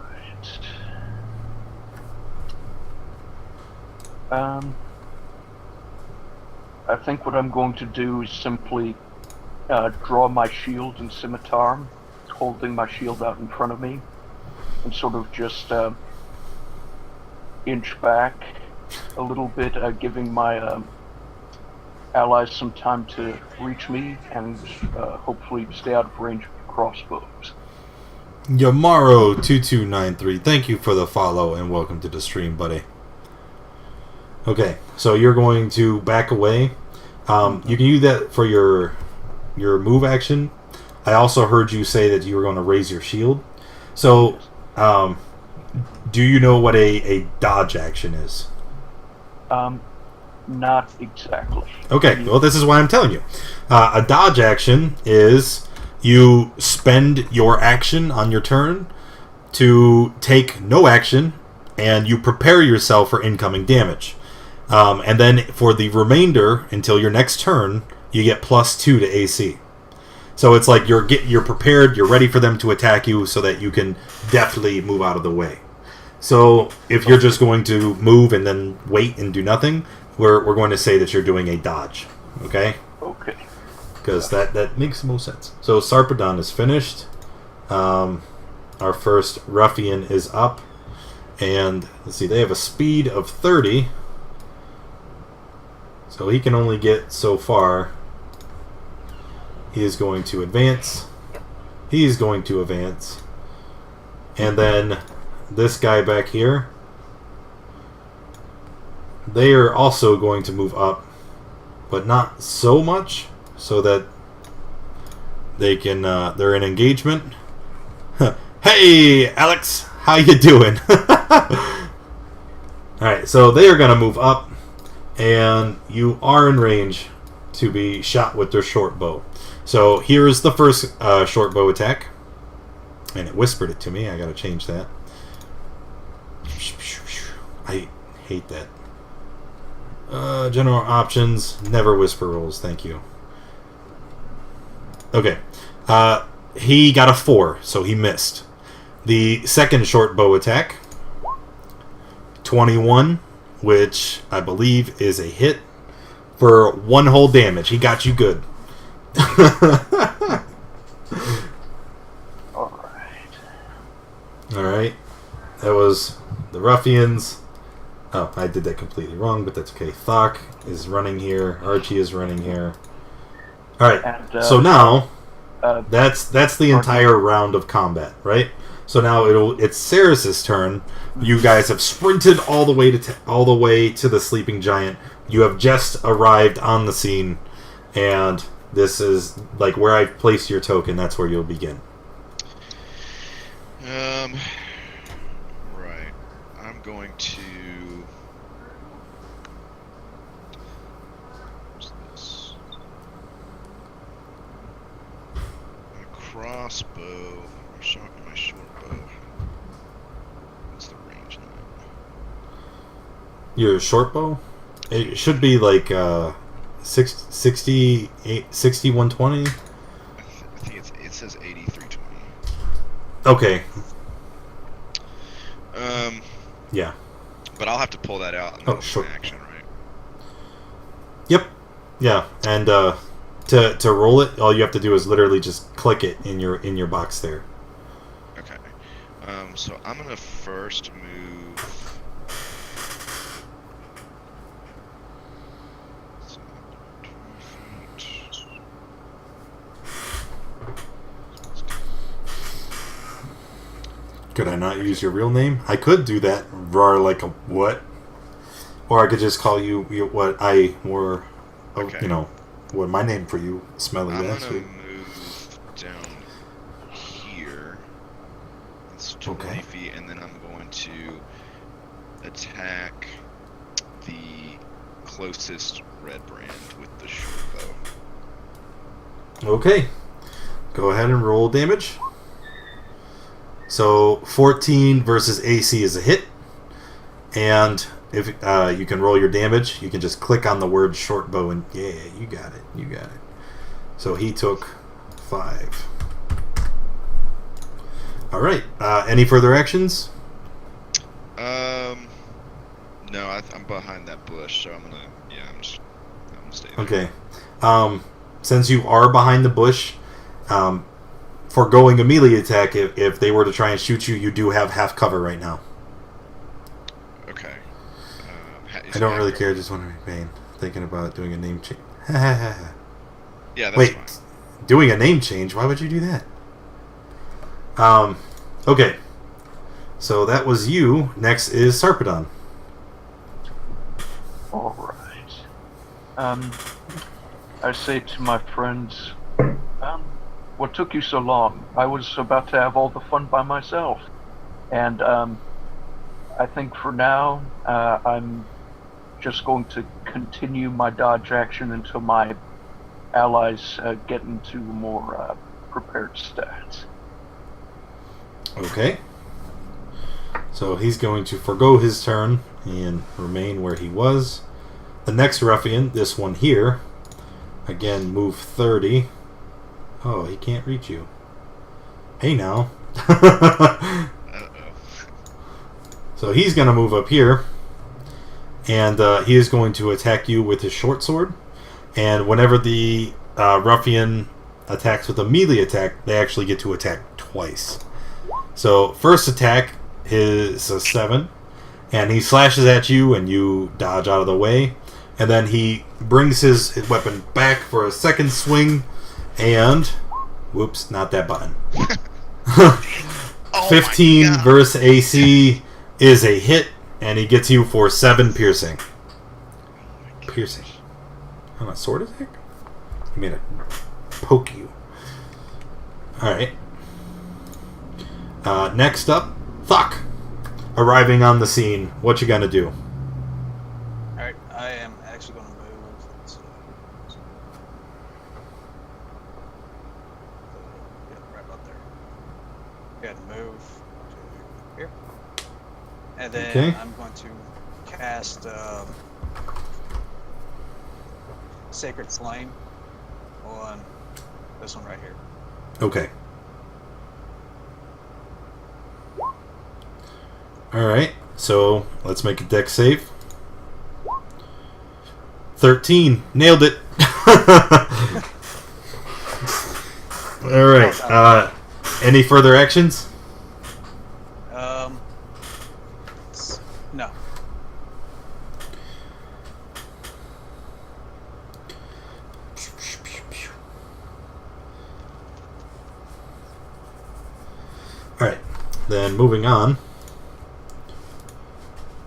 I think what I'm going to do is simply draw my shield and scimitar, holding my shield out in front of me, and sort of just inch back a little bit, giving my allies some time to reach me and hopefully stay out of range of crossbows. Yamaro2293, thank you for the follow and welcome to the stream, buddy. Okay, so you're going to back away. You can use that for your move action. I also heard you say that you were going to raise your shield. So, do you know what a dodge action is? Not exactly. Okay, well, this is why I'm telling you. A dodge action is you spend your action on your turn to take no action, and you prepare yourself for incoming damage. And then for the remainder, until your next turn, you get +2 to AC. So it's like you're prepared, you're ready for them to attack you so that you can deftly move out of the way. So if you're just going to move and then wait and do nothing, we're going to say that you're doing a dodge. Okay? Okay. Because that makes the most sense. So Sarpedon is finished. Our first ruffian is up. And let's see, they have a speed of 30. So he can only get so far. He is going to advance. He's going to advance. And then this guy back here, they are also going to move up, but not so much, so that they can, they're in engagement. Hey, Alex, how you doing? Alright, so they are going to move up, and you are in range to be shot with their short bow. So here is the first short bow attack. And it whispered it to me. I gotta change that. I hate that. General options. Never whisper rolls. Thank you. Okay. He got a 4, so he missed. The second short bow attack. 21, which I believe is a hit for 1 whole damage. He got you good. Alright. That was the ruffians. Oh, I did that completely wrong, but that's okay. Thok is running here. Archie is running here. Alright. So now that's the entire round of combat, right? So now it's Saris's turn. You guys have sprinted all the way to the sleeping giant. You have just arrived on the scene, and this is like where I've placed your token. That's where you'll begin. Right. I'm going to. What's this? My crossbow. I'm shocking my short bow. What's the range on it? Your short bow? It should be like 60, 120. I think it says 8320. Okay. Yeah. But I'll have to pull that out in sure. action, right? Yep. Yeah, and to roll it, all you have to do is literally just click it in your box there. Okay. So I'm gonna first move. Could I not use your real name? I could do that. Roar like a what? Or I could just call you what I were. Okay. You know, what my name for you, smelly I'm gonna bastard. move down here. It's 20 Okay. feet, and then I'm going to attack the closest red brand with the short bow. Okay. Go ahead and roll damage. So 14 versus AC is a hit, and if you can roll your damage, you can just click on the word short bow, and yeah, you got it. You got it. So he took 5. All right. Any further actions? No, I'm behind that bush, so I'm gonna stay there. Okay. Since you are behind the bush, foregoing a melee attack, if they were to try and shoot you, you do have half cover right now. Okay. I don't really care. Just wondering, Bane, thinking about doing a name change. Yeah, that's Wait, fine. doing a name change? Why would you do that? Okay. So that was you. Next is Sarpedon. All right. I say to my friends, what took you so long? I was about to have all the fun by myself. And I think for now, I'm just going to continue my dodge action until my allies get into more prepared stats. Okay. So he's going to forgo his turn and remain where he was. The next ruffian, this one here, again, move 30. Oh, he can't reach you. Hey now. Uh-oh. So he's going to move up here. And he is going to attack you with his short sword. And whenever the ruffian attacks with a melee attack, they actually get to attack twice. So first attack is a 7. And he slashes at you and you dodge out of the way. And then he brings his weapon back for a second swing. And, whoops, not that button. Oh 15 my God. versus AC is a hit, and he gets you for 7 piercing. Piercing. On a sword attack? He made it poke you. Alright. Next up, Thuck. Arriving on the scene. What you gonna do? Alright, I am actually going to move. Let's see. Yeah, right about there. Go ahead and move to here. And then Okay. I'm going to cast Sacred Flame on this one right here. Okay. Alright, so let's make a dex save. 13. Nailed it. Alright, any further actions? No. Alright, then moving on.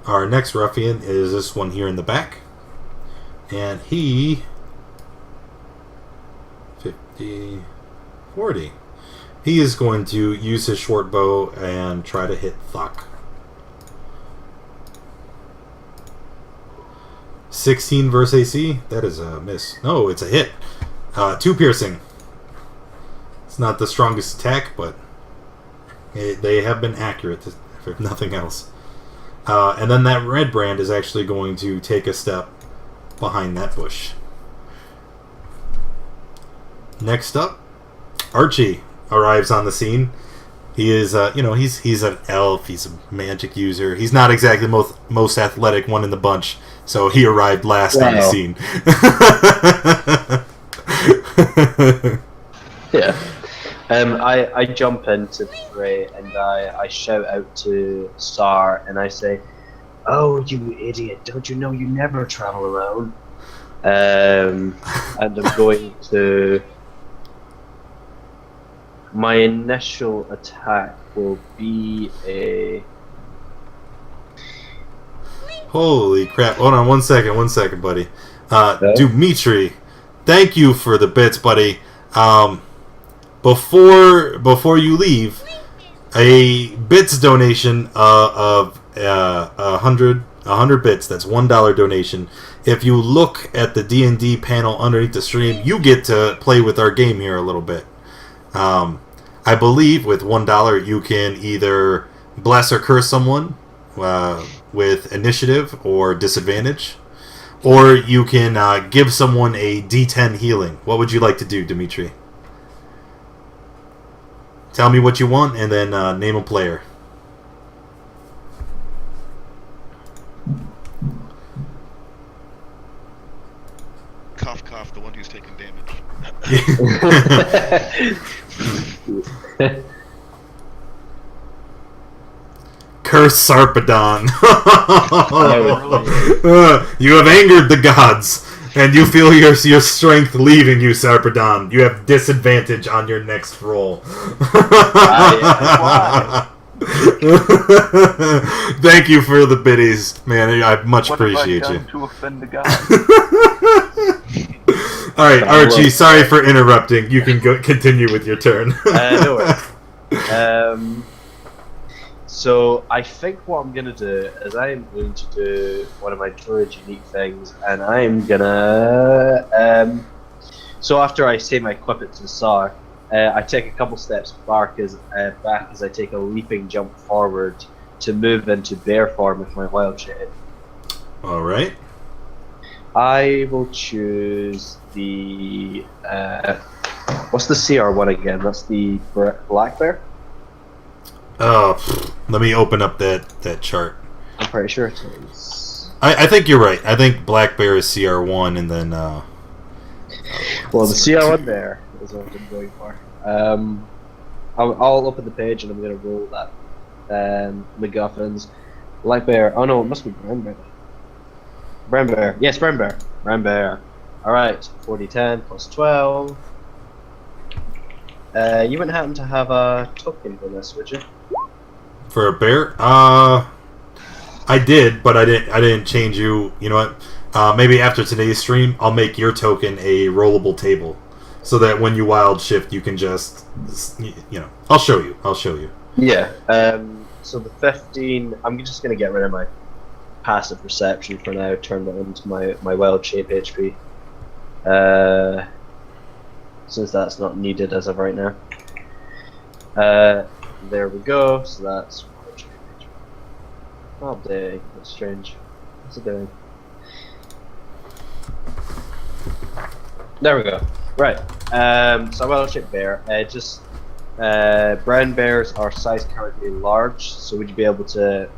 Our next ruffian is this one here in the back. And he... 50... 40. He is going to use his short bow and try to hit Thuck. 16 versus AC? That is a miss. No, it's a hit. 2 piercing. It's not the strongest attack, but they have been accurate, if nothing else. And then that red brand is actually going to take a step behind that bush. Next up, Archie arrives on the scene. He is, he's an elf. He's a magic user. He's not exactly the most athletic one in the bunch, so he arrived last on the Wow. scene. Yeah. I jump into the fray and I shout out to Star and I say, "Oh, you idiot! Don't you know you never travel alone?" And I'm going to. My initial attack will be a. Holy crap. Hold on one second, buddy. Okay. Dimitri, thank you for the bits, buddy. Before you leave, a bits donation of 100 bits. That's $1 donation. If you look at the DnD panel underneath the stream, you get to play with our game here a little bit. I believe with $1 you can either bless or curse someone with initiative or disadvantage, or you can give someone a D10 healing. What would you like to do, Dimitri? Tell me what you want, and then name a player. Cough, cough, the one who's taking damage. Curse Sarpedon. Really? You have angered the gods, and you feel your strength leaving you, Sarpedon. You have disadvantage on your next roll. Thank you for the biddies, man. I much appreciate you. To offend the gods? All right, Archie. Sorry for interrupting. You can continue with your turn. No worries. So I think what I'm gonna do is I'm going to do one of my druid unique things, and I'm gonna. So after I say my equip it to Sar, I take a couple steps back as I take a leaping jump forward to move into bear form with my wild shape. All right. I will choose the. What's the CR one again? That's the black bear. Let me open up that chart. I'm pretty sure it is. I think you're right. I think Black Bear is CR1, and then well, the CR1 there is what I'm going for. I'll open the page and I'm gonna roll that. MacGuffins, Black Bear. Oh no, it must be Brown Bear. Brown Bear. Yes, Brown Bear. Brown Bear. All right, 40-10 plus 12. You wouldn't happen to have a token for this, would you? for a bear, I did, but I didn't change you. You know what? Maybe after today's stream, I'll make your token a rollable table, so that when you wild shift, you can just, I'll show you. Yeah. So the 15, I'm just gonna get rid of my passive perception for now. Turn that into my wild shape HP. Since that's not needed as of right now. There we go. So that's wild shape HP. Oh dang, that's strange. What's it doing? There we go. Right. So wild shape bear. Brown bears are size currently large, so would you be able to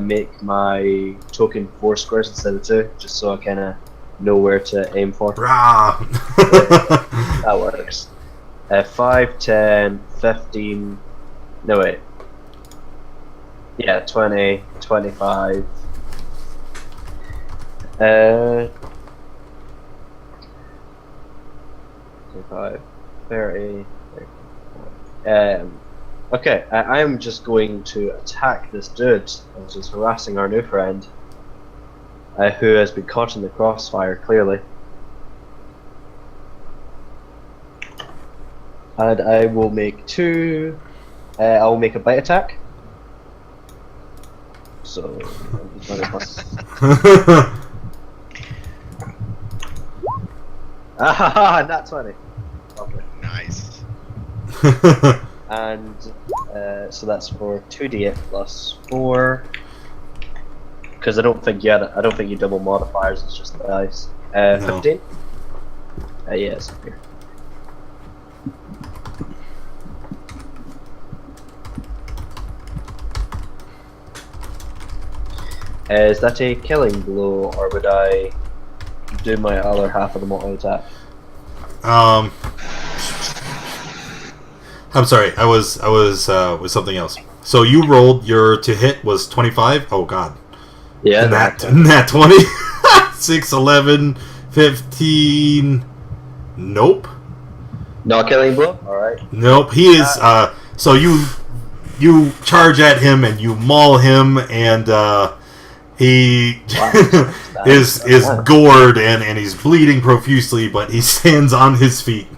make my token 4 squares instead of 2, just so I kind of know where to aim for? Rah! That works. 5, 10, 15. No wait. Yeah, 20, 25. 25, 30. Okay, I am just going to attack this dude, which is harassing our new friend, who has been caught in the crossfire, clearly. And I will make 2. I will make a bite attack. So, ah, not 20. Okay. Nice. And so that's for 2d8 plus 4. Because I don't think you double modifiers. It's just the dice. 15. Yes, up here. Is that a killing blow, or would I do my other half of the multi attack? I'm sorry. I was with something else. So you rolled your to hit was 25. Oh god. Yeah. Nat 20. 6, 11, 15. Nope. No killing blow. All right. Nope. He is. So you you charge at him and you maul him, and he is gored and he's bleeding profusely, but he stands on his feet.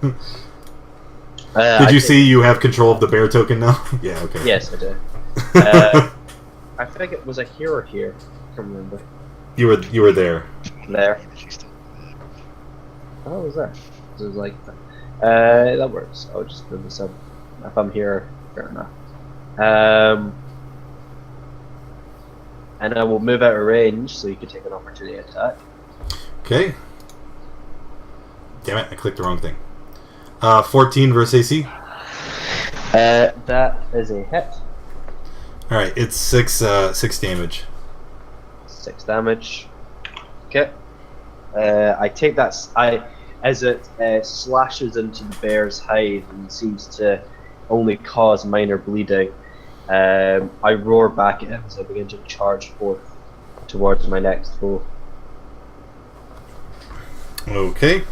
Did you see you have control of the bear token now? Yeah, okay. Yes, I do. I think it was a hero here. I can't remember. You were there. There. Oh, what was that? It was like that works. I'll just move this up. If I'm here, fair enough. And I will move out of range so you can take an opportunity attack. Okay. Damn it! I clicked the wrong thing. 14 versus AC. That is a hit. All right, it's 6 damage. 6 damage. Okay. I take that. As it slashes into the bear's hide and seems to only cause minor bleeding. I roar back at him as I begin to charge forth towards my next foe. Okay.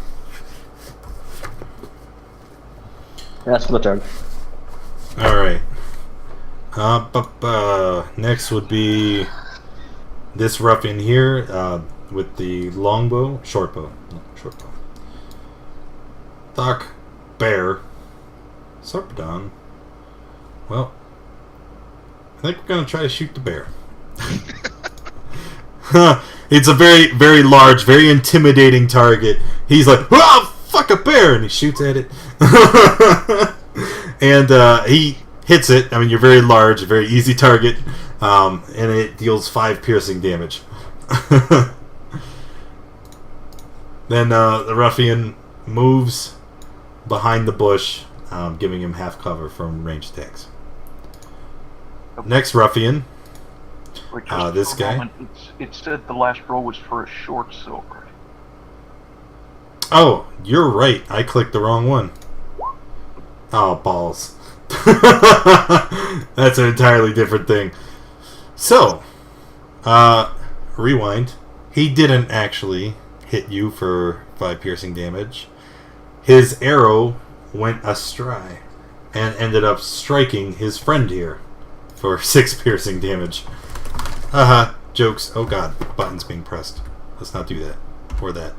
That's my turn. All right. Next would be this ruffian here with the longbow, short bow. Doc, bear, Sarpedon. Well, I think we're gonna try to shoot the bear. It's a very, very large, very intimidating target. He's like, "Oh, fuck a bear!" and he shoots at it. And he hits it. I mean, you're very large, a very easy target, and it deals 5 piercing damage. Then the ruffian moves behind the bush, giving him half cover from ranged attacks. Next ruffian, this guy. It said the last roll was for a short sword. Oh, you're right. I clicked the wrong one. Oh, balls. That's an entirely different thing. So, rewind. He didn't actually hit you for 5 piercing damage. His arrow went astray and ended up striking his friend here for 6 piercing damage. Haha, jokes. Oh god, button's being pressed. Let's not do that. Or that.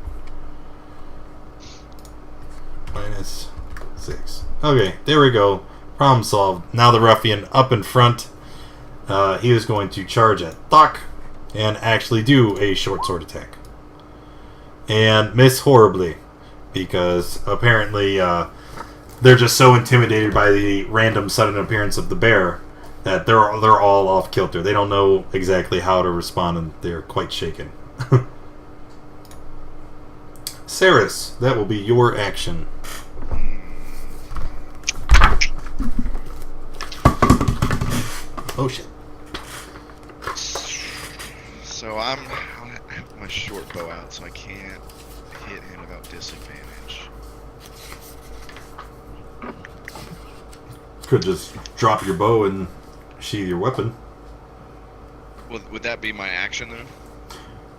-6. Okay, there we go. Problem solved. Now the ruffian up in front. He is going to charge at Thok and actually do a short sword attack. And miss horribly. Because apparently they're just so intimidated by the random sudden appearance of the bear that they're all off kilter. They don't know exactly how to respond, and they're quite shaken. Saris, that will be your action. Oh shit. So I have my short bow out, so I can't hit him without disadvantage. Could just drop your bow and sheath your weapon. Would that be my action though?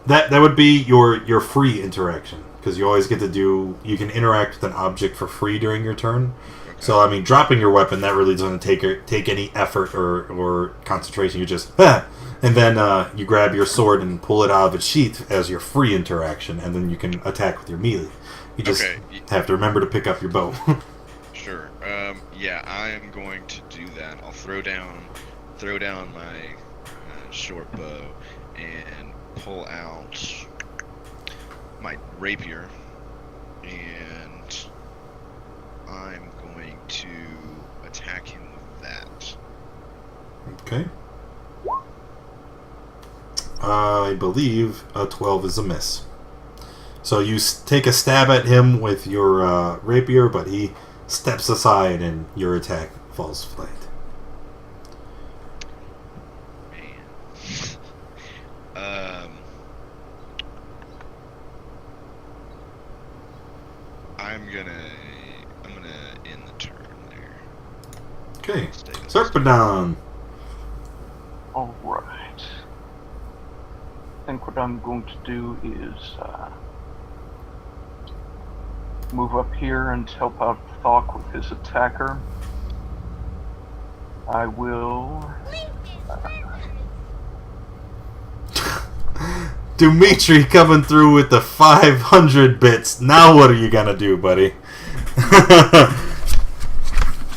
That would be your free interaction, because you always get to do. You can interact with an object for free during your turn. Okay. So I mean, dropping your weapon, that really doesn't take any effort or concentration. You just and then you grab your sword and pull it out of its sheath as your free interaction, and then you can attack with your melee. You just have to remember to pick up your bow. Sure. Yeah, I am going to do that. I'll throw down my short bow and pull out my rapier, and I'm going to attack him with that. Okay. I believe a 12 is a miss. So you take a stab at him with your rapier, but he steps aside and your attack falls flat. Man. I'm gonna end the turn there. Okay. Sarpedon. Alright. I think what I'm going to do is move up here and help out Thok with his attacker. I will. Dimitri coming through with the 500 bits. Now what are you gonna do, buddy?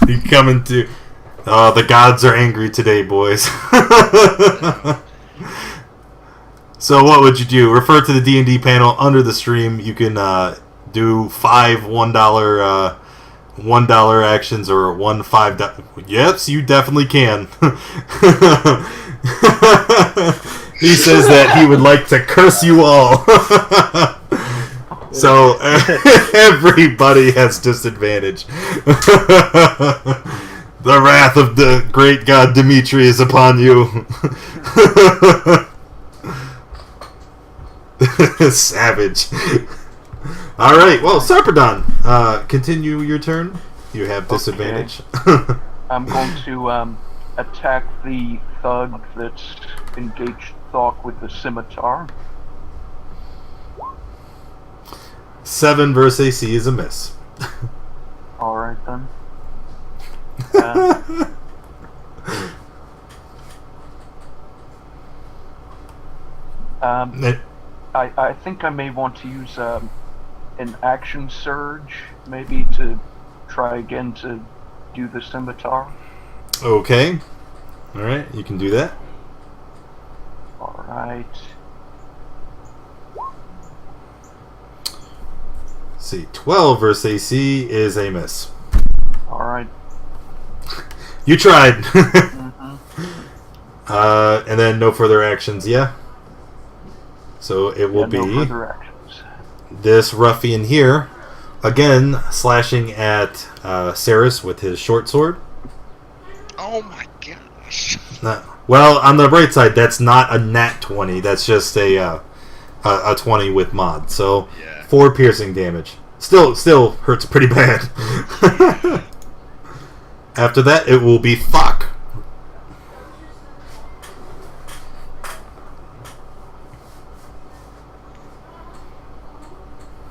You coming to... Oh, the gods are angry today, boys. So what would you do? Refer to the D&D panel under the stream. You can do 5 $1 actions or one $5. Yes, you definitely can. He says that he would like to curse you all. So everybody has disadvantage. The wrath of the great god Dimitri is upon you. Savage. Alright, well, Sarpedon, continue your turn. You have disadvantage. Okay. I'm going to attack the thug that's engaged Thok with the scimitar. 7 versus AC is a miss. Alright then. I think I may want to use an action surge, maybe, to try again to do the scimitar. Okay. Alright, you can do that. Alright. See, 12 versus AC is a miss. Alright. You tried. Mm-hmm. And then no further actions, yeah? So it will no be further actions. this ruffian here, again, slashing at Saris with his short sword. Oh my gosh. Well, on the bright side, that's not a nat 20. That's just a 20 with mod. So Yeah. 4 piercing damage. Still hurts pretty bad. After that, it will be Thok.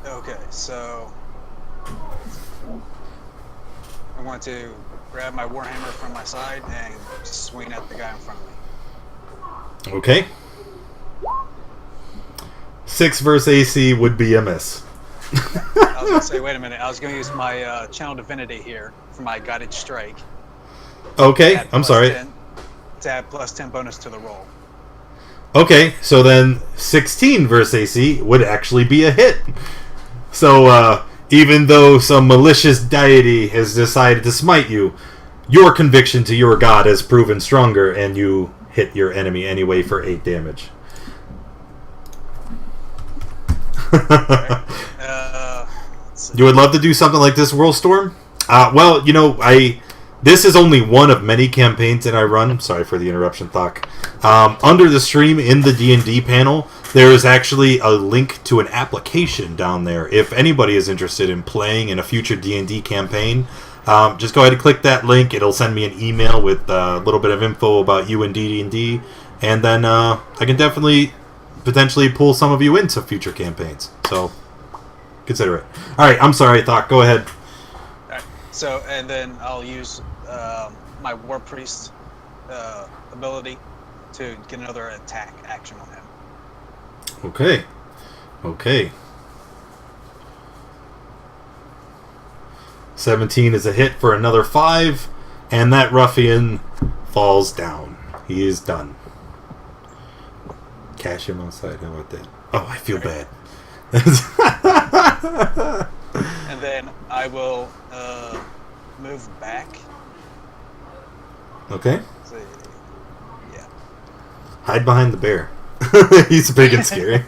Okay, so I want to grab my warhammer from my side and swing at the guy in front of me. Okay. 6 versus AC would be a miss. I was gonna say, wait a minute. I was gonna use my channel divinity here for my guided strike. Okay, Add I'm plus sorry. 10 to add plus 10 bonus to the roll. Okay, so then 16 versus AC would actually be a hit. So, even though some malicious deity has decided to smite you, your conviction to your god has proven stronger, and you hit your enemy anyway for 8 damage. You would love to do something like this, Whirlstorm? Well, you know, this is only one of many campaigns that I run. Sorry for the interruption, Thok. Under the stream in the D&D panel, there is actually a link to an application down there. If anybody is interested in playing in a future D&D campaign, just go ahead and click that link. It'll send me an email with a little bit of info about you and D&D, and then I can definitely potentially pull some of you into future campaigns. So consider it. All right, I'm sorry, Thok. Go ahead. Alright, so, and then I'll use my War Priest ability to get another attack action on him. Okay. Okay. 17 is a hit for another 5, and that ruffian falls down. He is done. Cash him outside. How about that? Oh, I feel bad. And then I will move back. Okay. Let's see. Yeah. Hide behind the bear. He's big and scary.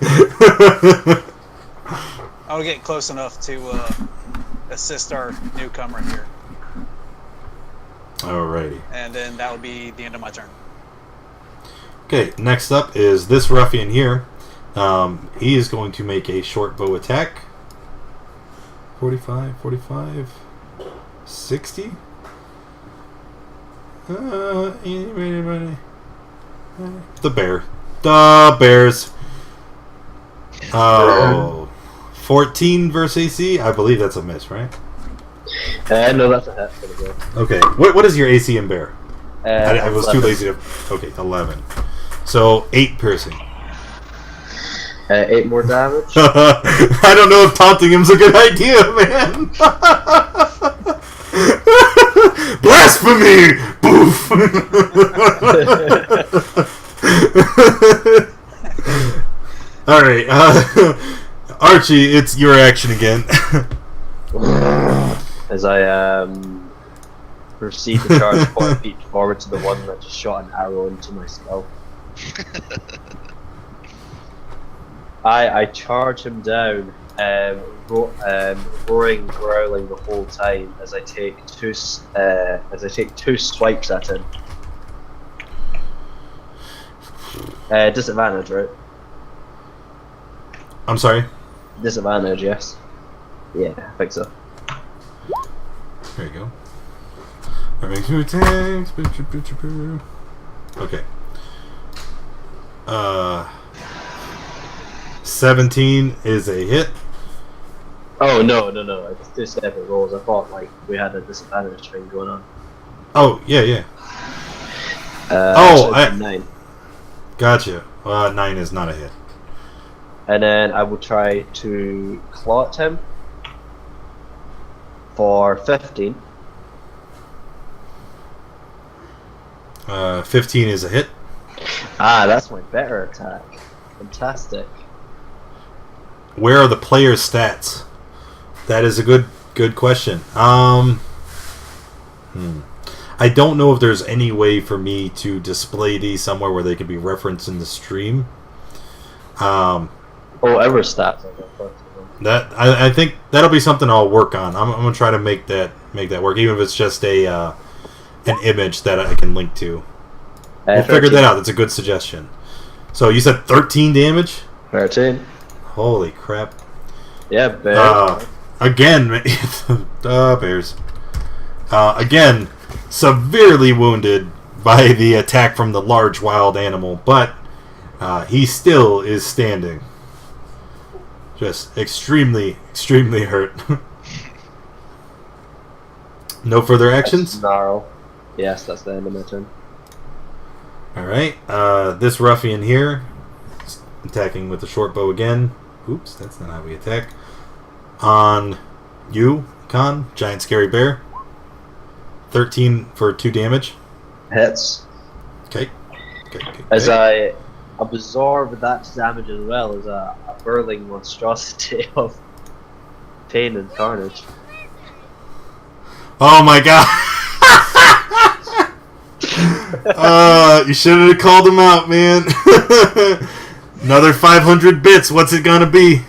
I'll get close enough to assist our newcomer here. Alrighty. And then that will be the end of my turn. Okay, next up is this ruffian here. He is going to make a short bow attack. 45, 45, 60. Anybody? The bear. The bears. Oh. 14 versus AC? I believe that's a miss, right? No, that's a hit for the bear. Okay. What is your AC in bear? I was too 11. lazy to... Okay, 11. So, 8 piercing. 8 more damage. I don't know if taunting him's a good idea, man. Blasphemy! Boof! Alright, Archie, it's your action again. As I proceed to charge 4 feet forward to the one that just shot an arrow into my skull. I charge him down, roaring, growling the whole time as I take 2 swipes at him. Disadvantage, right? I'm sorry? Disadvantage, yes. Yeah, I think so. There you go. Alright, 2 attacks. Okay. 17 is a hit. Oh, no. It's 2 separate rolls. I thought, like, we had a disadvantage thing going on. Oh, yeah. So it's a 9. Gotcha. 9 is not a hit. And then I will try to claw at him for 15. 15 is a hit. Ah, that's my better attack. Fantastic. Where are the player's stats? That is a good question. I don't know if there's any way for me to display these somewhere where they could be referenced in the stream. Ever stats. That I think that'll be something I'll work on. I'm gonna try to make that work, even if it's just an image that I can link to. We'll figure that out. That's a good suggestion. So you said 13 damage? 13. Holy crap! Yeah, bear. Again, bears. Again, severely wounded by the attack from the large wild animal, but he still is standing. Just extremely hurt. No further actions? Snarl. Yes, that's the end of my turn. Alright, this ruffian here is attacking with the short bow again. Oops, that's not how we attack. On you, Khan, giant scary bear. 13 for 2 damage. Hits. Okay. As I absorb that damage as well as a burling monstrosity of pain and carnage. Oh my god! You should have called him out, man. Another 500 bits. What's it gonna be?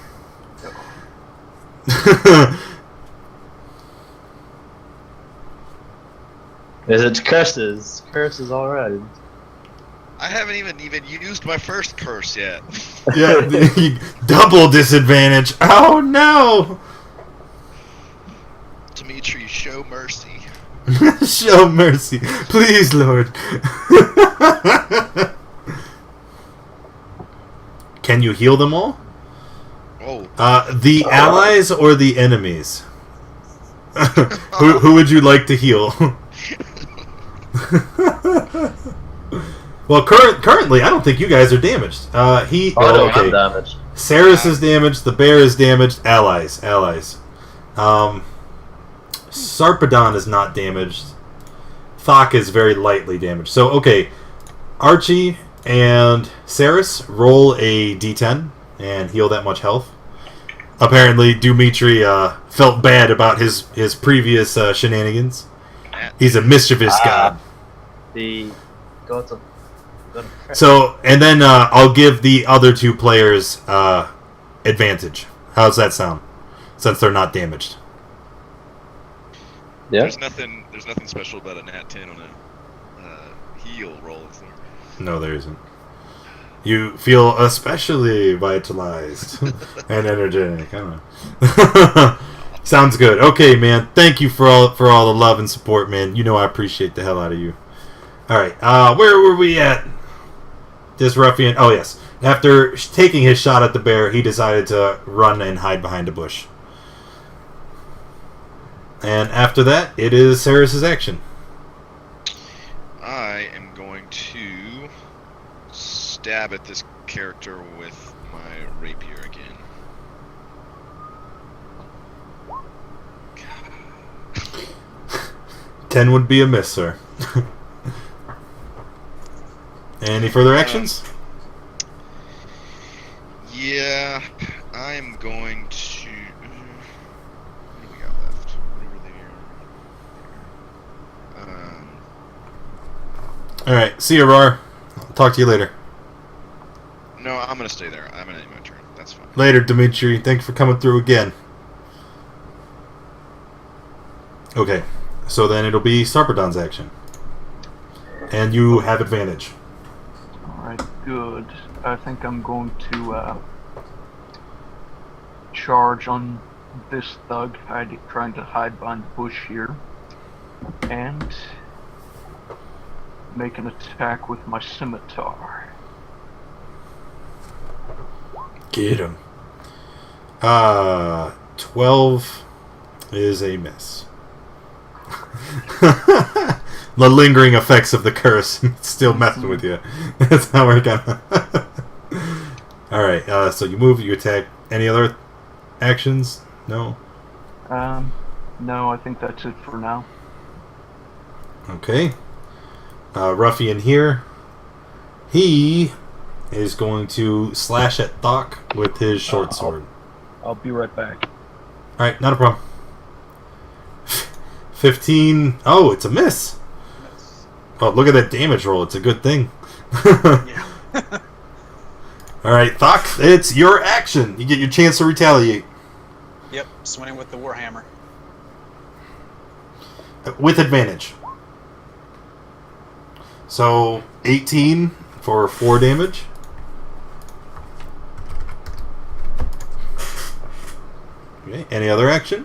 Is it curses? Curses all around. I haven't even used my first curse yet. Yeah, double disadvantage. Oh no! Dimitri, show mercy. Show mercy, please, Lord. Can you heal them all? Oh. The allies or the enemies? Who would you like to heal? Well, currently, I don't think you guys are damaged. I'm damaged. Saris is damaged. The bear is damaged. Allies. Sarpedon is not damaged. Thok is very lightly damaged. So, okay. Archie and Saris, roll a d10 and heal that much health. Apparently, Dimitri felt bad about his previous shenanigans. He's a mischievous god. The gods of... So, and then I'll give the other 2 players advantage. How's that sound? Since they're not damaged. Yeah. There's nothing special about a nat 10 on a heal roll, is there? No, there isn't. You feel especially vitalized and energetic. I don't know. Sounds good. Okay, man. Thank you for all the love and support, man. You know I appreciate the hell out of you. All right. Where were we at? This ruffian. Oh yes. After taking his shot at the bear, he decided to run and hide behind a bush. And after that, it is Saris's action. I am going to stab at this character with my rapier again. 10 would be a miss, sir. Any further actions? Yeah, I'm going to. What do we got left? Over there. All right. See you, Roar. I'll talk to you later. No, I'm gonna stay there. I'm gonna end my turn. That's fine. Later, Dimitri. Thank you for coming through again. Okay. So then it'll be Sarpedon's action. And you have advantage. Alright, good. I think I'm going to charge on this thug trying to hide behind the bush here. And make an attack with my scimitar. Get him. 12 is a miss. The lingering effects of the curse still messing with you. That's how we're gonna. Alright, so you move, you attack. Any other actions? No? No, I think that's it for now. Okay. Ruffian here. He is going to slash at Thok with his short sword. I'll be right back. Alright, not a problem. 15. Oh, it's a miss. Oh, look at that damage roll. It's a good thing. Yeah. Alright, Thok, it's your action. You get your chance to retaliate. Yep, swinging with the warhammer. With advantage. So, 18 for 4 damage. Okay, any other action?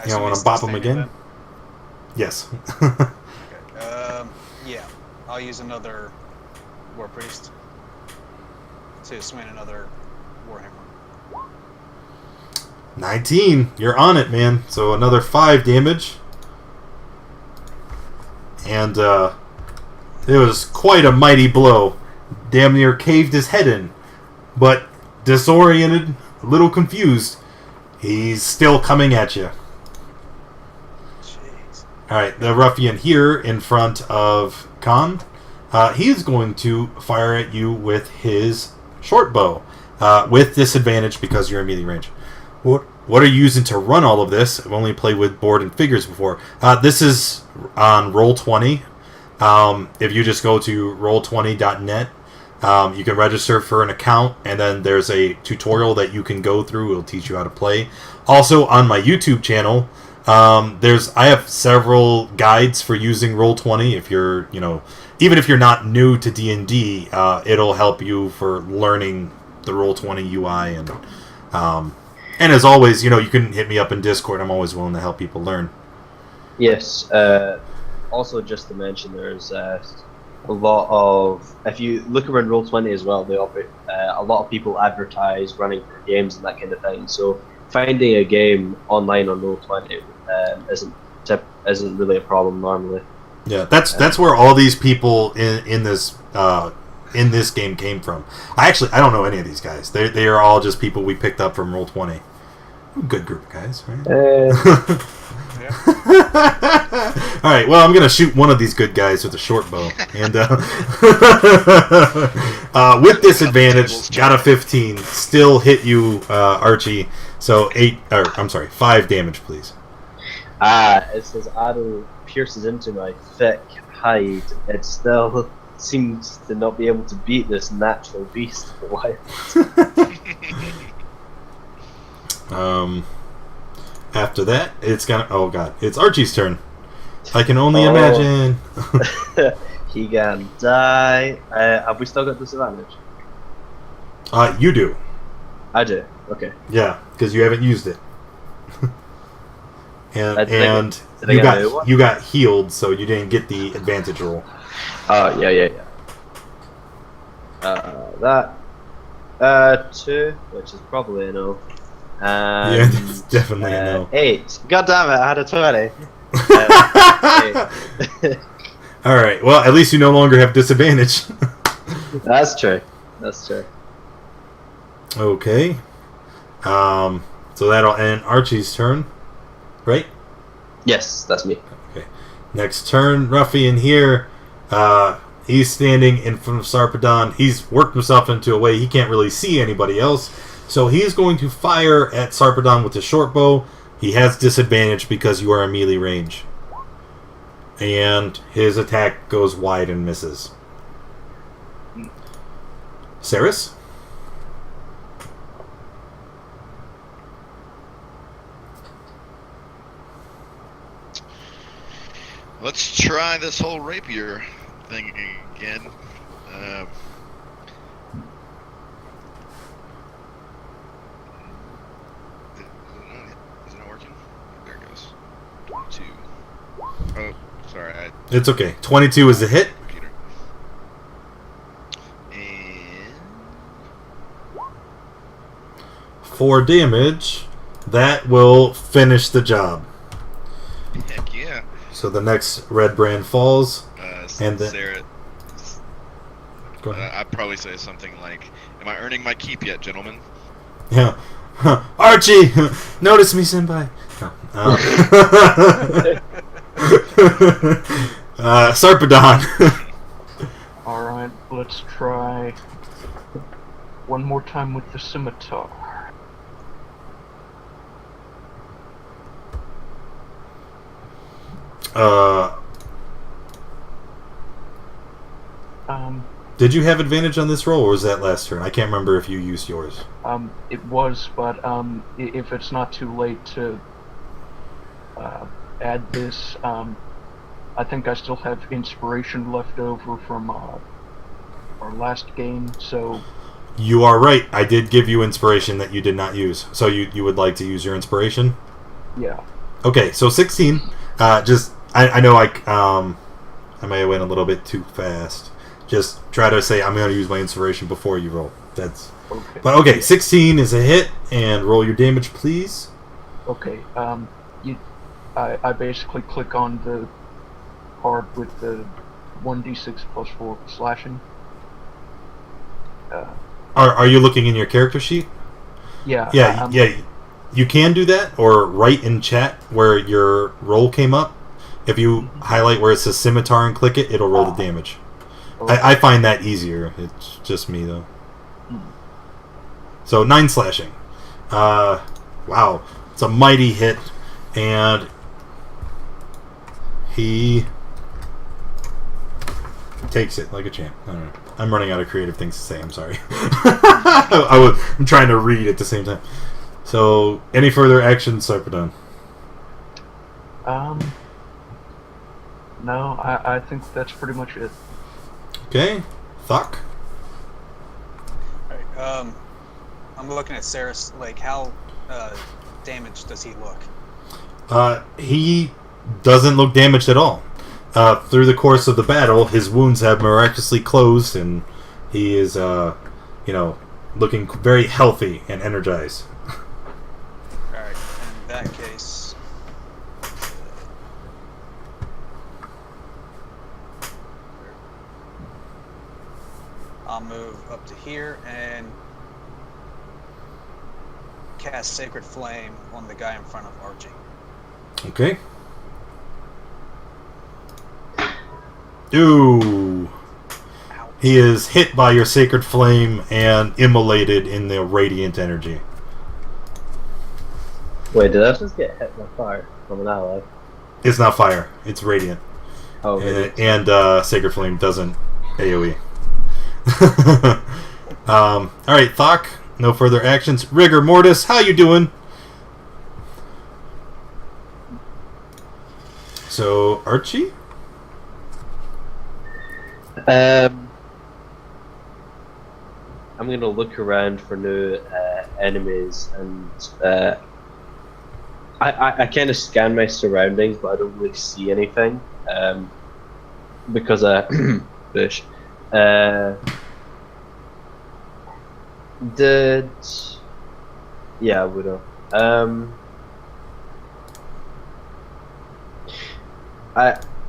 You don't want to bop him again? Then? Yes. Okay. Yeah, I'll use another war priest to swing another warhammer. 19. You're on it, man. So another 5 damage. And it was quite a mighty blow. Damn near caved his head in. But disoriented, a little confused, he's still coming at you. Jeez. Alright, the ruffian here in front of Khan, he is going to fire at you with his short bow. With disadvantage because you're in melee range. What are you using to run all of this? I've only played with board and figures before. This is on Roll20. If you just go to roll20.net, you can register for an account, and then there's a tutorial that you can go through. It'll teach you how to play. Also, on my YouTube channel, I have several guides for using Roll20. If you're, even if you're not new to D&D, it'll help you for learning the Roll20 UI. And as always, you can hit me up in Discord. I'm always willing to help people learn. Yes. Also, just to mention, there's a lot of... If you look around Roll20 as well, they offer, a lot of people advertise running for games and that kind of thing. So finding a game online on Roll20 isn't really a problem normally. Yeah, that's where all these people in this game came from. I don't know any of these guys. They are all just people we picked up from Roll20. Good group of guys, right? All right. Well, I'm gonna shoot one of these good guys with a short bow, and with disadvantage, got a 15. Still hit you, Archie. So 5 damage, please. It says arrow pierces into my thick hide. It still seems to not be able to beat this natural beast for a while. After that, it's gonna... Oh, God. It's Archie's turn. I can only imagine. He can die. Have we still got disadvantage? You do. I do. Okay. Yeah, because you haven't used it. and you got healed, so you didn't get the advantage roll. Oh, yeah. That 2, which is probably a no. Yeah, that's definitely a no. 8. God damn it, I had a 20. All right. Well, at least you no longer have disadvantage. That's true. That's true. Okay. So that'll end Archie's turn, right? Yes, that's me. Okay. Next turn, Ruffian here. He's standing in front of Sarpedon. He's worked himself into a way he can't really see anybody else. So he's going to fire at Sarpedon with his short bow. He has disadvantage because you are in melee range. And his attack goes wide and misses. Saris? Let's try this whole rapier thing again. Is it not working? There it goes. 22. Oh, sorry. It's okay. 22 is a hit. Computer. And 4 damage. That will finish the job. heck yeah. So the next red brand falls. And then Sarah, go ahead. I'd probably say something like, "Am I earning my keep yet, gentlemen?" Yeah. Archie! Notice me, senpai. Sarpedon. Alright, let's try one more time with the scimitar. Did you have advantage on this roll, or was that last turn? I can't remember if you used yours. It was, but if it's not too late to add this, I think I still have inspiration left over from our last game, so... You are right. I did give you inspiration that you did not use. So you would like to use your inspiration? Yeah. Okay, so 16. I know I may have went a little bit too fast. Just try to say I'm going to use my inspiration before you roll. That's Okay. But okay, 16 is a hit, and roll your damage, please. Okay. I basically click on the card with the 1d6 plus 4 slashing. Are you looking in your character sheet? Yeah. Yeah. You can do that, or write in chat where your roll came up. If you highlight where it says scimitar and click it, it'll roll the damage. Okay. I find that easier. It's just me, though. So 9 slashing. Wow. It's a mighty hit, and he takes it like a champ. I don't know. I'm running out of creative things to say. I'm sorry. I'm trying to read at the same time. So, any further actions, Sarpedon? No, I think that's pretty much it. Okay. Thok? Alright, I'm looking at Saris, like, how damaged does he look? He doesn't look damaged at all. Through the course of the battle, his wounds have miraculously closed, and he is, looking very healthy and energized. Alright, in that case... I'll move up to here and cast Sacred Flame on the guy in front of Archie. Okay. Ooh. Ow. He is hit by your Sacred Flame and immolated in the radiant energy. Wait, did I just get hit by fire from an ally? It's not fire. It's radiant. Oh, really? And Sacred Flame doesn't AoE. Alright, Thok. No further actions. Rigor Mortis, how you doing? So, Archie? I'm gonna look around for new enemies, and I kind of scan my surroundings, but I don't really see anything because bush. Widow.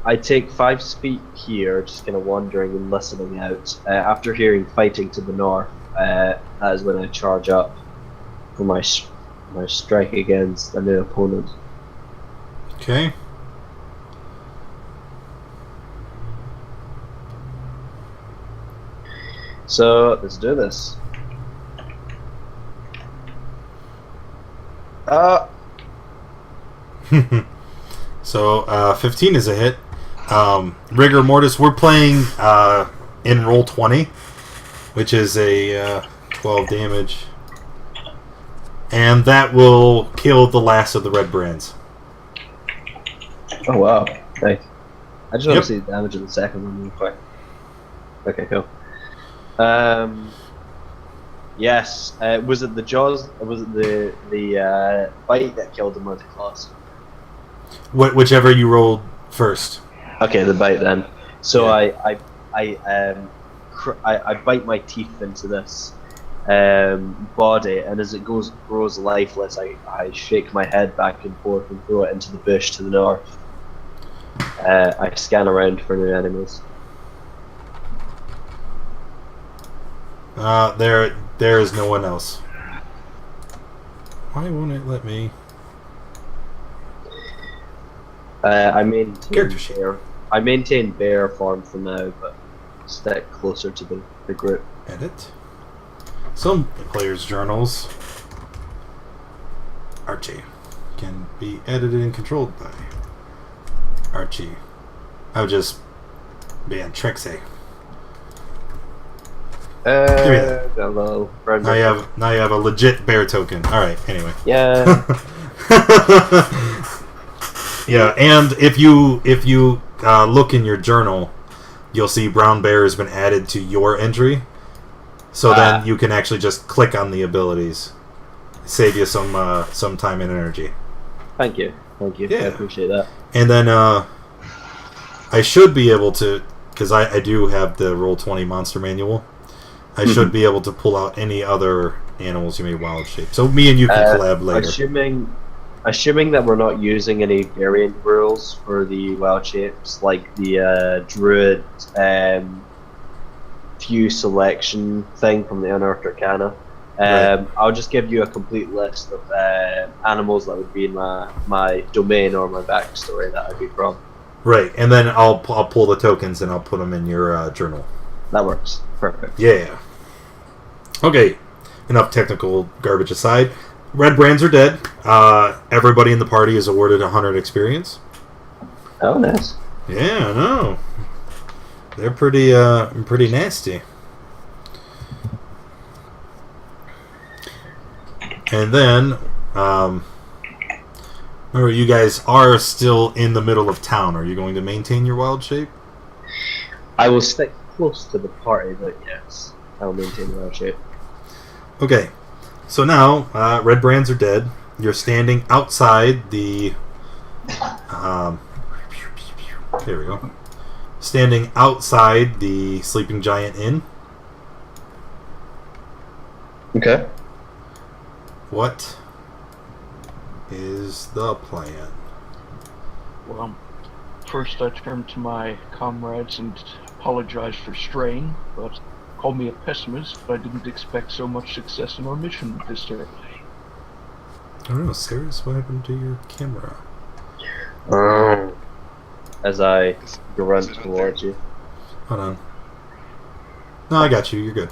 I take 5 feet here, just kind of wandering and listening out. After hearing fighting to the north, that is when I charge up for my strike against a new opponent. Okay. So let's do this. So 15 is a hit. Rigor Mortis, we're playing in roll 20, which is a 12 damage. And that will kill the last of the red brands. Oh wow, nice. I just want Yep. to see the damage of the second one real quick. Okay, cool. Yes. Was it the jaws? Or was it the bite that killed him, or the claws? Whichever you rolled first. Okay, the bite then. So Yeah. I bite my teeth into this body, and as it grows lifeless, I shake my head back and forth and throw it into the bush to the north. I scan around for new enemies. There is no one else. Why won't it let me? I Character sheet. maintain bear form for now, but stick closer to the group. Edit. Some players' journals, Archie, can be edited and controlled by Archie. I would just ban Trixie. me that. Hello. Now you have a legit bear token. All right. Anyway. Yeah. Yeah, and if you look in your journal, you'll see brown bear has been added to your entry. So then you can actually just click on the abilities, save you some time and energy. Thank you. Yeah. I appreciate that. And then I should be able to, because I do have the Roll20 monster manual. I should be able to pull out any other animals you may wild shape. So me and you can collab later. Assuming that we're not using any variant rules for the wild shapes, like the druid few selection thing from the Unearthed Arcana, Right. I'll just give you a complete list of animals that would be in my domain or my backstory that I'd be from. Right, and then I'll pull the tokens and I'll put them in your journal. That works. Perfect. Yeah. Okay, enough technical garbage aside. Red brands are dead. Everybody in the party is awarded 100 experience. Oh, nice. Yeah, I know. They're pretty nasty. And then, remember, you guys are still in the middle of town. Are you going to maintain your wild shape? I will stick close to the party, but yes, I'll maintain the wild shape. Okay, so now red brands are dead. You're standing outside the. There we go. Standing outside the Sleeping Giant Inn. Okay. What is the plan? Well, first I turned to my comrades and apologized for straying, but called me a pessimist, but I didn't expect so much success in our mission this early. I don't know, Sarah's, what happened to your camera? As I run Is it on towards you. Hold on. No, I got you. You're good.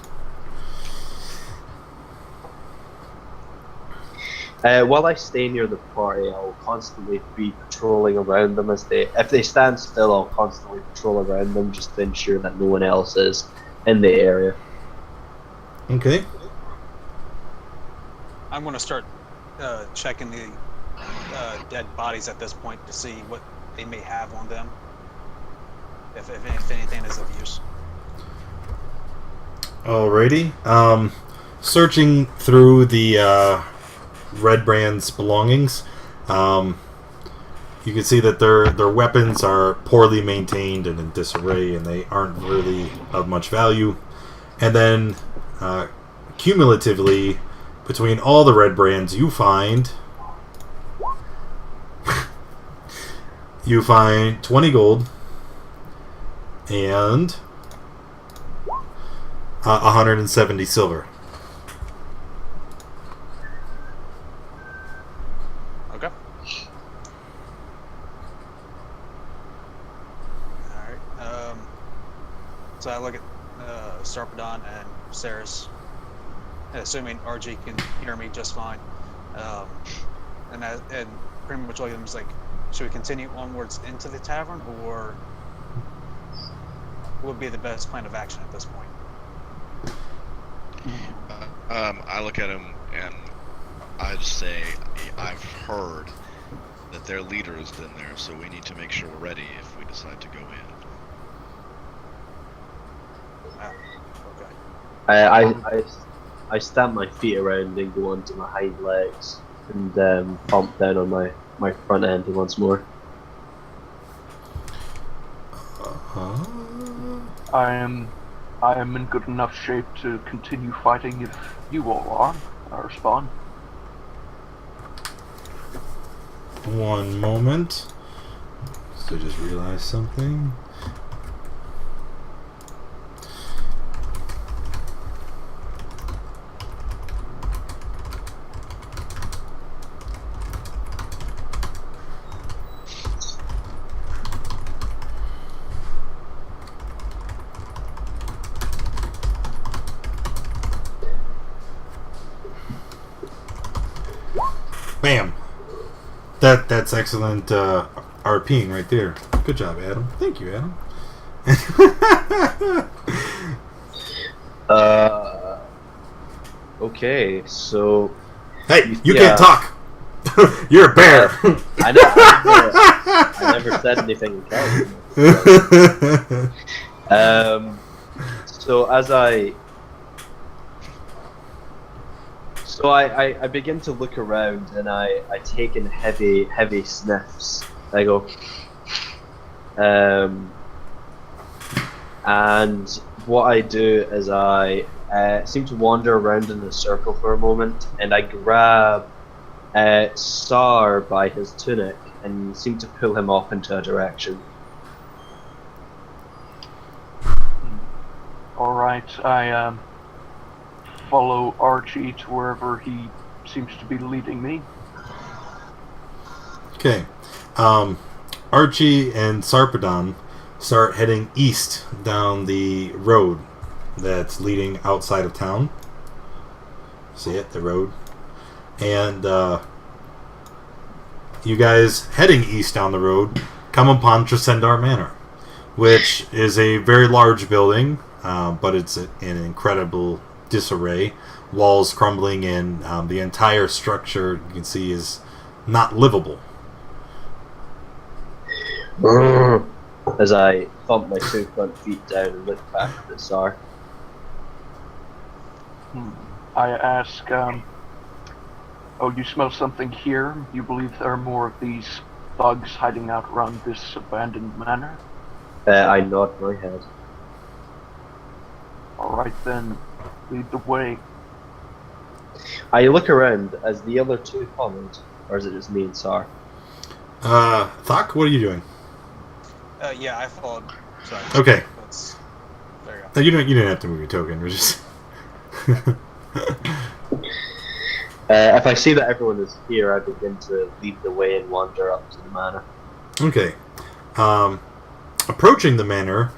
While I stay near the party, I'll constantly be patrolling around them if they stand still, I'll constantly patrol around them just to ensure that no one else is in the area. Okay. I'm going to start checking the dead bodies at this point to see what they may have on them, if anything is of use. Alrighty. Searching through the Red Brand's belongings, you can see that their weapons are poorly maintained and in disarray, and they aren't really of much value. And then, cumulatively, between all the Red Brands, you find 20 gold, and 170 silver. Okay. Alright. So I look at Sarpedon and Ceres, assuming RG can hear me just fine. And pretty much look at them is like, should we continue onwards into the tavern, or what would be the best plan of action at this point? I look at him and I just say, I've heard that their leader is in there, so we need to make sure we're ready if we decide to go in. Okay. I stamp my feet around and go onto my hind legs and pump down on my front end once more. I am in good enough shape to continue fighting if you all are. I respond. One moment. So just realized something. Bam. That's excellent RPing right there. Good job, Adam. Thank you, Adam. Okay, so Hey, you can't talk. You're a bear. I never said anything in character. So as I begin to look around and I take in heavy sniffs. I go, and what I do is I seem to wander around in a circle for a moment, and I grab Sar by his tunic and seem to pull him off into a direction. Alright, I follow Archie to wherever he seems to be leading me. Okay. Archie and Sarpedon start heading east down the road that's leading outside of town. See it? The road. And you guys heading east down the road come upon Tresendar Manor, which is a very large building, but it's in incredible disarray. Walls crumbling in. The entire structure, you can see, is not livable. As I thump my 2 front feet down and look back at the Tsar. I ask, oh, you smell something here? You believe there are more of these thugs hiding out around this abandoned manor? I nod my head. Alright then, lead the way. I look around as the other two followed, or is it just me and Tsar? Thok, what are you doing? Yeah, I followed. Sorry. Okay. There you go. No, you didn't have to move your token. We're just. If I see that everyone is here, I begin to lead the way and wander up to the manor. Okay. Approaching the manor,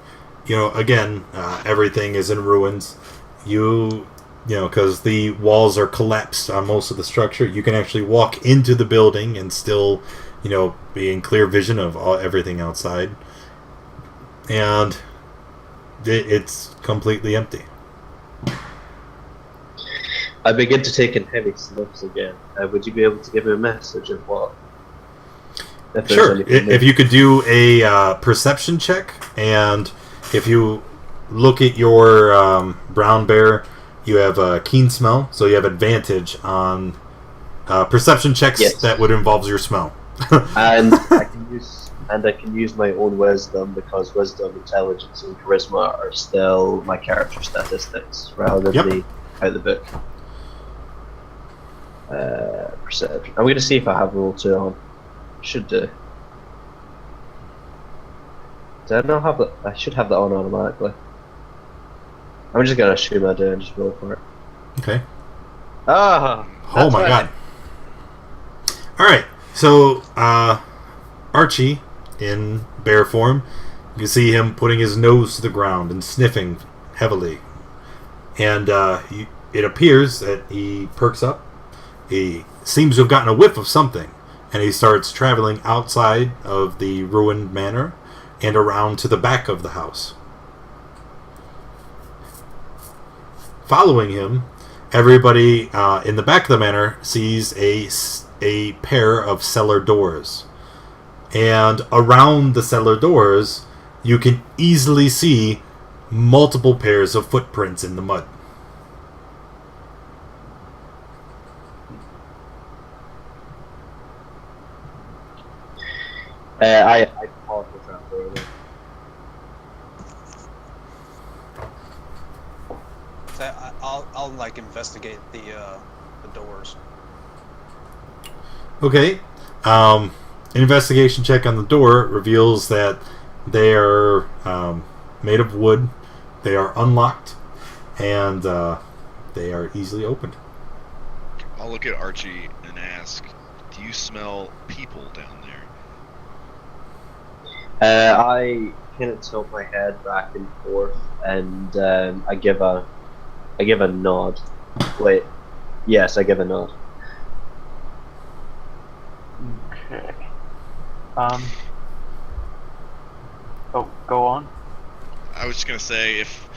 again, everything is in ruins. Because the walls are collapsed on most of the structure, you can actually walk into the building and still, be in clear vision of everything outside. And it's completely empty. I begin to take in heavy sniffs again. Would you be able to give me a message of what? Sure. If you could do a perception check, and if you look at your brown bear, you have a keen smell, so you have advantage on perception checks that would involve your smell. and I can use my own wisdom, because wisdom, intelligence, and charisma are still my character statistics rather than the out of the book. Perception. I'm going to see if I have roll 2 on. Should do. Do I not have that? I should have that on automatically. I'm just gonna assume I do and just roll for it. Okay. Ah! Oh my god. Alright, so Archie, in bear form, you can see him putting his nose to the ground and sniffing heavily. And it appears that he perks up. He seems to have gotten a whiff of something. And he starts traveling outside of the ruined manor and around to the back of the house. Following him, everybody in the back of the manor sees a pair of cellar doors. And around the cellar doors, you can easily see multiple pairs of footprints in the mud. I paused the trap door then. So I'll like investigate the doors. Okay. An investigation check on the door reveals that they are made of wood. They are unlocked, and they are easily opened. I'll look at Archie and ask, "Do you smell people down there?" I kind of tilt my head back and forth, and I give a nod. Wait, yes, I give a nod. Okay. Oh, go on. I was just gonna say, if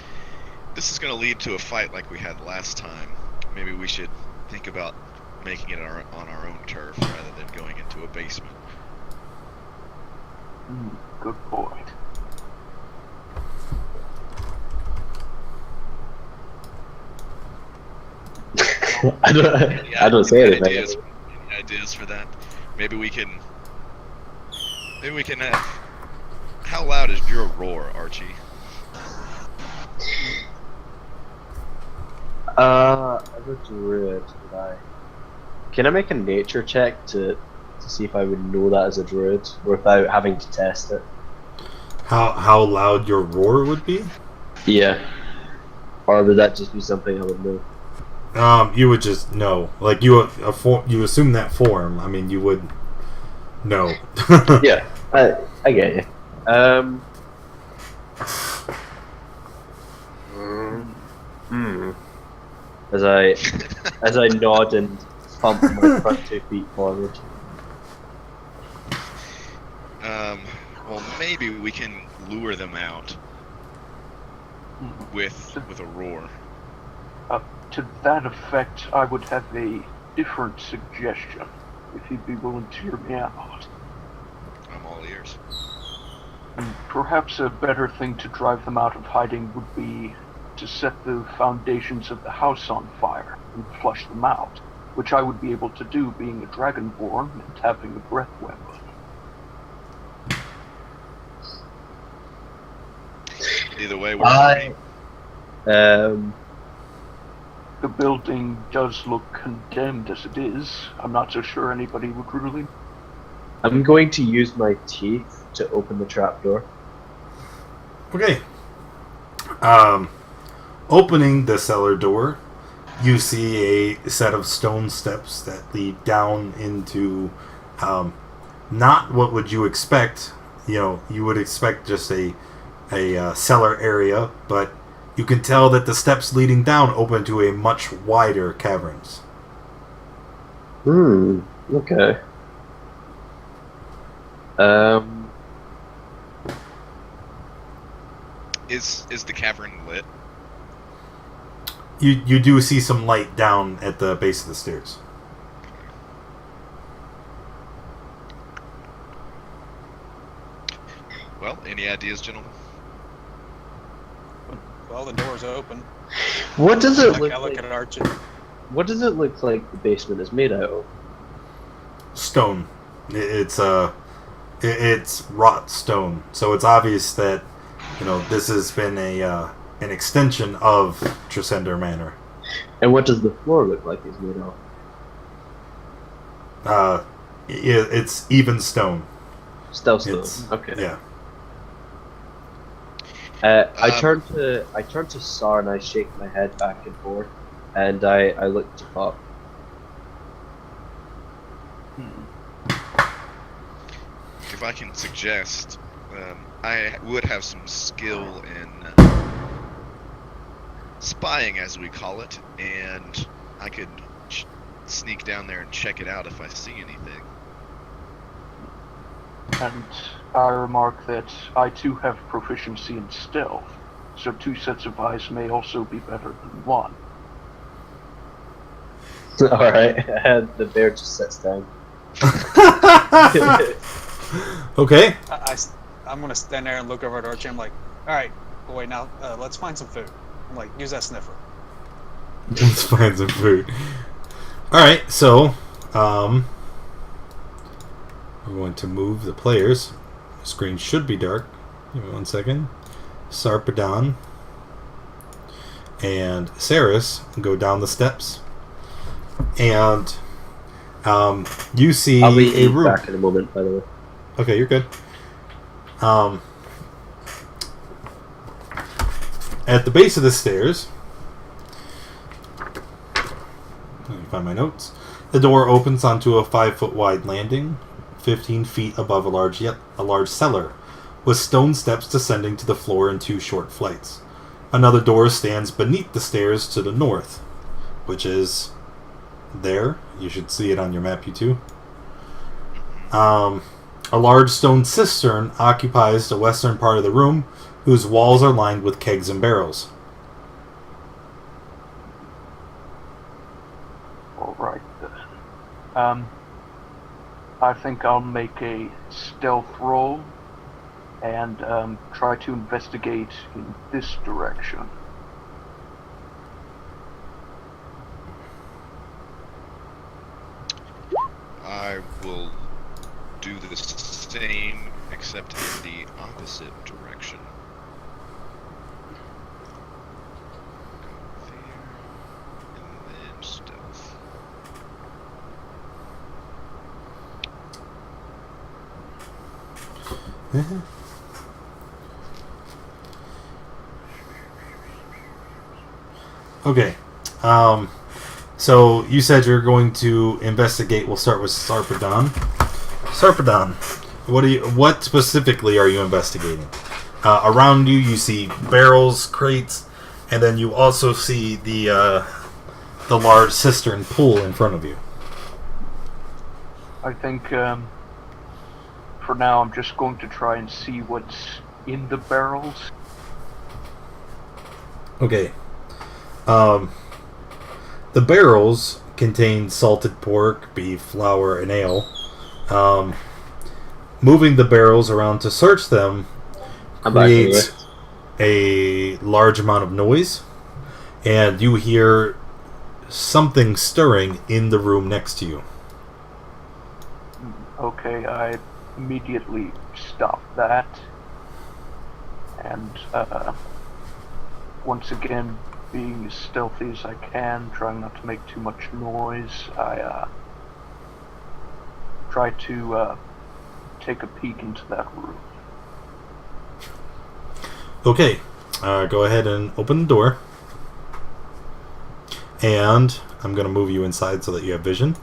this is gonna lead to a fight like we had last time, maybe we should think about making it on our own turf rather than going into a basement. Good boy. I don't say anything. Any ideas for that? Maybe we can have. How loud is your roar, Archie? As a druid, can I make a nature check to see if I would know that as a druid without having to test it? How loud your roar would be? Yeah. Or would that just be something I would know? You would just know. Like you assume that form. I mean, you would know. Yeah, I get you. As I nod and pump my front 2 feet forward. Well, maybe we can lure them out with a roar. To that effect, I would have a different suggestion, if you'd be willing to hear me out. I'm all ears. Perhaps a better thing to drive them out of hiding would be to set the foundations of the house on fire and flush them out, which I would be able to do being a dragonborn and having a breath weapon. Either way, we're The building does look condemned as it is. I'm not so sure anybody would really... I'm going to use my teeth to open the trapdoor. Okay. Opening the cellar door, you see a set of stone steps that lead down into not what would you expect. You know, you would expect just a cellar area, but you can tell that the steps leading down open to a much wider caverns. Okay. Is the cavern lit? You do see some light down at the base of the stairs. Well, any ideas, gentlemen? Well, the door's open. What does it I look look like? at Archie. What does it look like the basement is made out of? Stone. It's wrought stone, so it's obvious that this has been an extension of Tresender Manor. And what does the floor look like it's made of? It's even stone. Still stone. It's, Okay. Yeah. I turn to Sar and I shake my head back and forth, and I look to Pop. If I can suggest, I would have some skill in spying, as we call it, and I could sneak down there and check it out if I see anything. And I remark that I too have proficiency in stealth, so 2 sets of eyes may also be better than 1. Alright, the bear just sits down. Okay. I'm gonna stand there and look over at Archie. I'm like, all right, wait now. Let's find some food. I'm like, use that sniffer. Let's find some food. Alright, so we're going to move the players. The screen should be dark. Give me 1 second. Sarpedon and Saris go down the steps, and you see I'll be a room. back in a moment, by the way. Okay, you're good. At the base of the stairs, let me find my notes. The door opens onto a 5-foot wide landing, 15 feet above a large cellar, with stone steps descending to the floor in 2 short flights. Another door stands beneath the stairs to the north, which is there. You should see it on your map, you two. A large stone cistern occupies the western part of the room, whose walls are lined with kegs and barrels. Alright then. I think I'll make a stealth roll and try to investigate in this direction. I will do the same, except in the opposite direction. Go there, and then stealth. Okay. So you said you're going to investigate. We'll start with Sarpedon. Sarpedon, what specifically are you investigating? Around you, you see barrels, crates, and then you also see the large cistern pool in front of you. I think for now I'm just going to try and see what's in the barrels. Okay. The barrels contain salted pork, beef, flour, and ale. Moving the barrels around to search them creates a large amount of noise, and you hear something stirring in the room next to you. Okay, I immediately stop that, and once again, being as stealthy as I can, trying not to make too much noise, I try to take a peek into that room. Okay, go ahead and open the door, and I'm going to move you inside so that you have vision.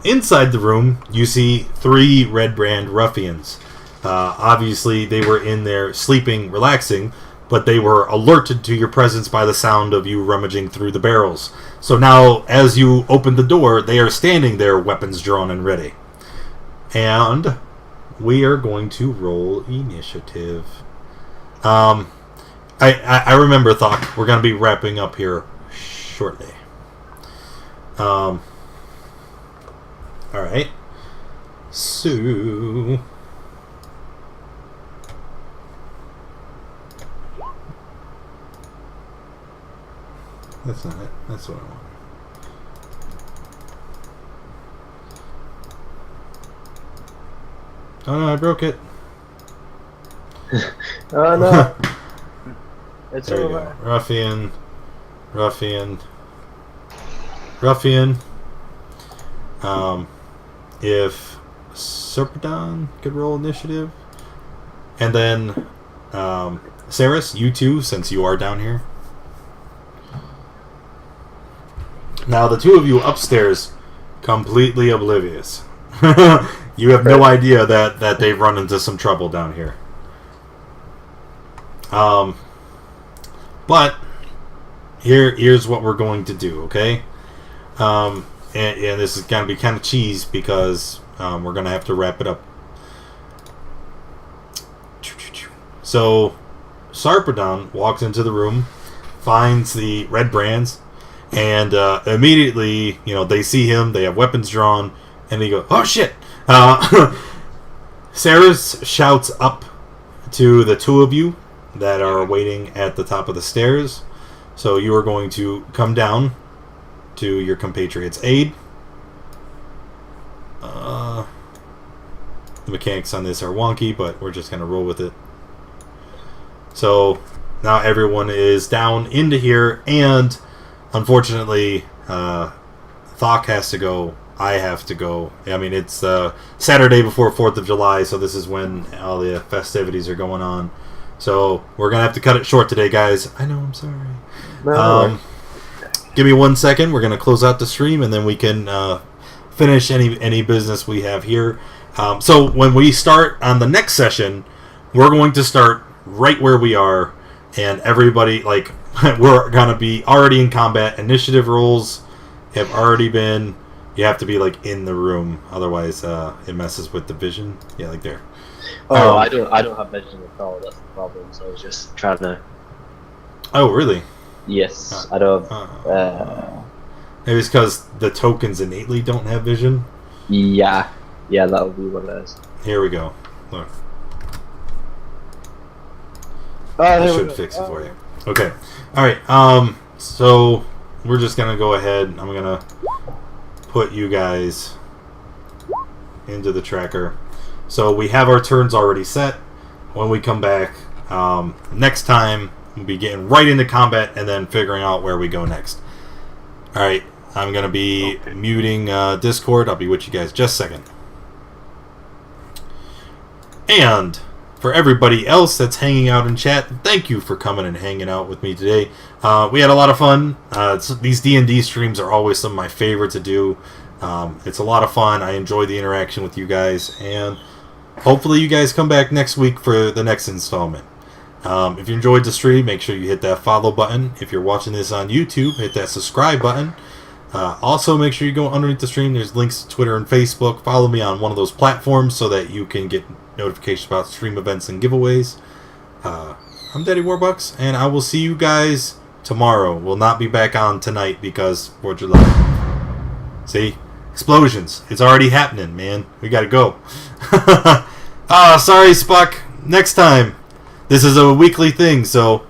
Inside the room, you see 3 Red Brand ruffians. Obviously, they were in there sleeping, relaxing, but they were alerted to your presence by the sound of you rummaging through the barrels. So now, as you open the door, they are standing there, weapons drawn and ready. And we are going to roll initiative. I remember, Thok, we're going to be wrapping up here shortly. Alright. So... That's not it. That's what I want. Oh no, I broke it. Oh no. It's There we over. go. Ruffian. If Serpedon could roll initiative. And then Saris, you too, since you are down here. Now, the two of you upstairs, completely oblivious. You have no idea that they've run into some trouble down here. But here's what we're going to do, okay? And this is going to be kind of cheese because we're going to have to wrap it up. So, Sarpedon walks into the room, finds the red brands, and immediately, they see him, they have weapons drawn, and they go, oh shit! Saris shouts up to the two of you that are waiting at the top of the stairs. So you are going to come down to your compatriot's aid. The mechanics on this are wonky, but we're just going to roll with it. So now everyone is down into here, and unfortunately, Thok has to go. I have to go. I mean, it's Saturday before 4th of July, so this is when all the festivities are going on. So we're going to have to cut it short today, guys. I know, I'm sorry. Give me 1 second. We're going to close out the stream, and then we can finish any business we have here. So when we start on the next session, we're going to start right where we are, and everybody, we're going to be already in combat. Initiative rolls have already been... You have to be in the room, otherwise it messes with the vision. Yeah, there. Oh, I don't have vision at all. That's the problem. So I was just trying to. Oh, really? Yes, I don't. Maybe it's because the tokens innately don't have vision. Yeah, that would be what it is. Here we go. Look. I should fix it for you. Okay. All right. So we're just gonna go ahead. I'm gonna put you guys into the tracker. So we have our turns already set. When we come back next time, we'll be getting right into combat and then figuring out where we go next. Alright, I'm going to be muting Discord. I'll be with you guys just a second. And for everybody else that's hanging out in chat, thank you for coming and hanging out with me today. We had a lot of fun. These D&D streams are always some of my favorite to do. It's a lot of fun. I enjoy the interaction with you guys, and hopefully you guys come back next week for the next installment. If you enjoyed the stream, make sure you hit that follow button. If you're watching this on YouTube, hit that subscribe button. Also, make sure you go underneath the stream. There's links to Twitter and Facebook. Follow me on one of those platforms so that you can get notifications about stream events and giveaways. I'm Daddy Warbucks, and I will see you guys tomorrow. We'll not be back on tonight because 4th of July. See? Explosions. It's already happening, man. We gotta go. Sorry, Spock. Next time. This is a weekly thing, so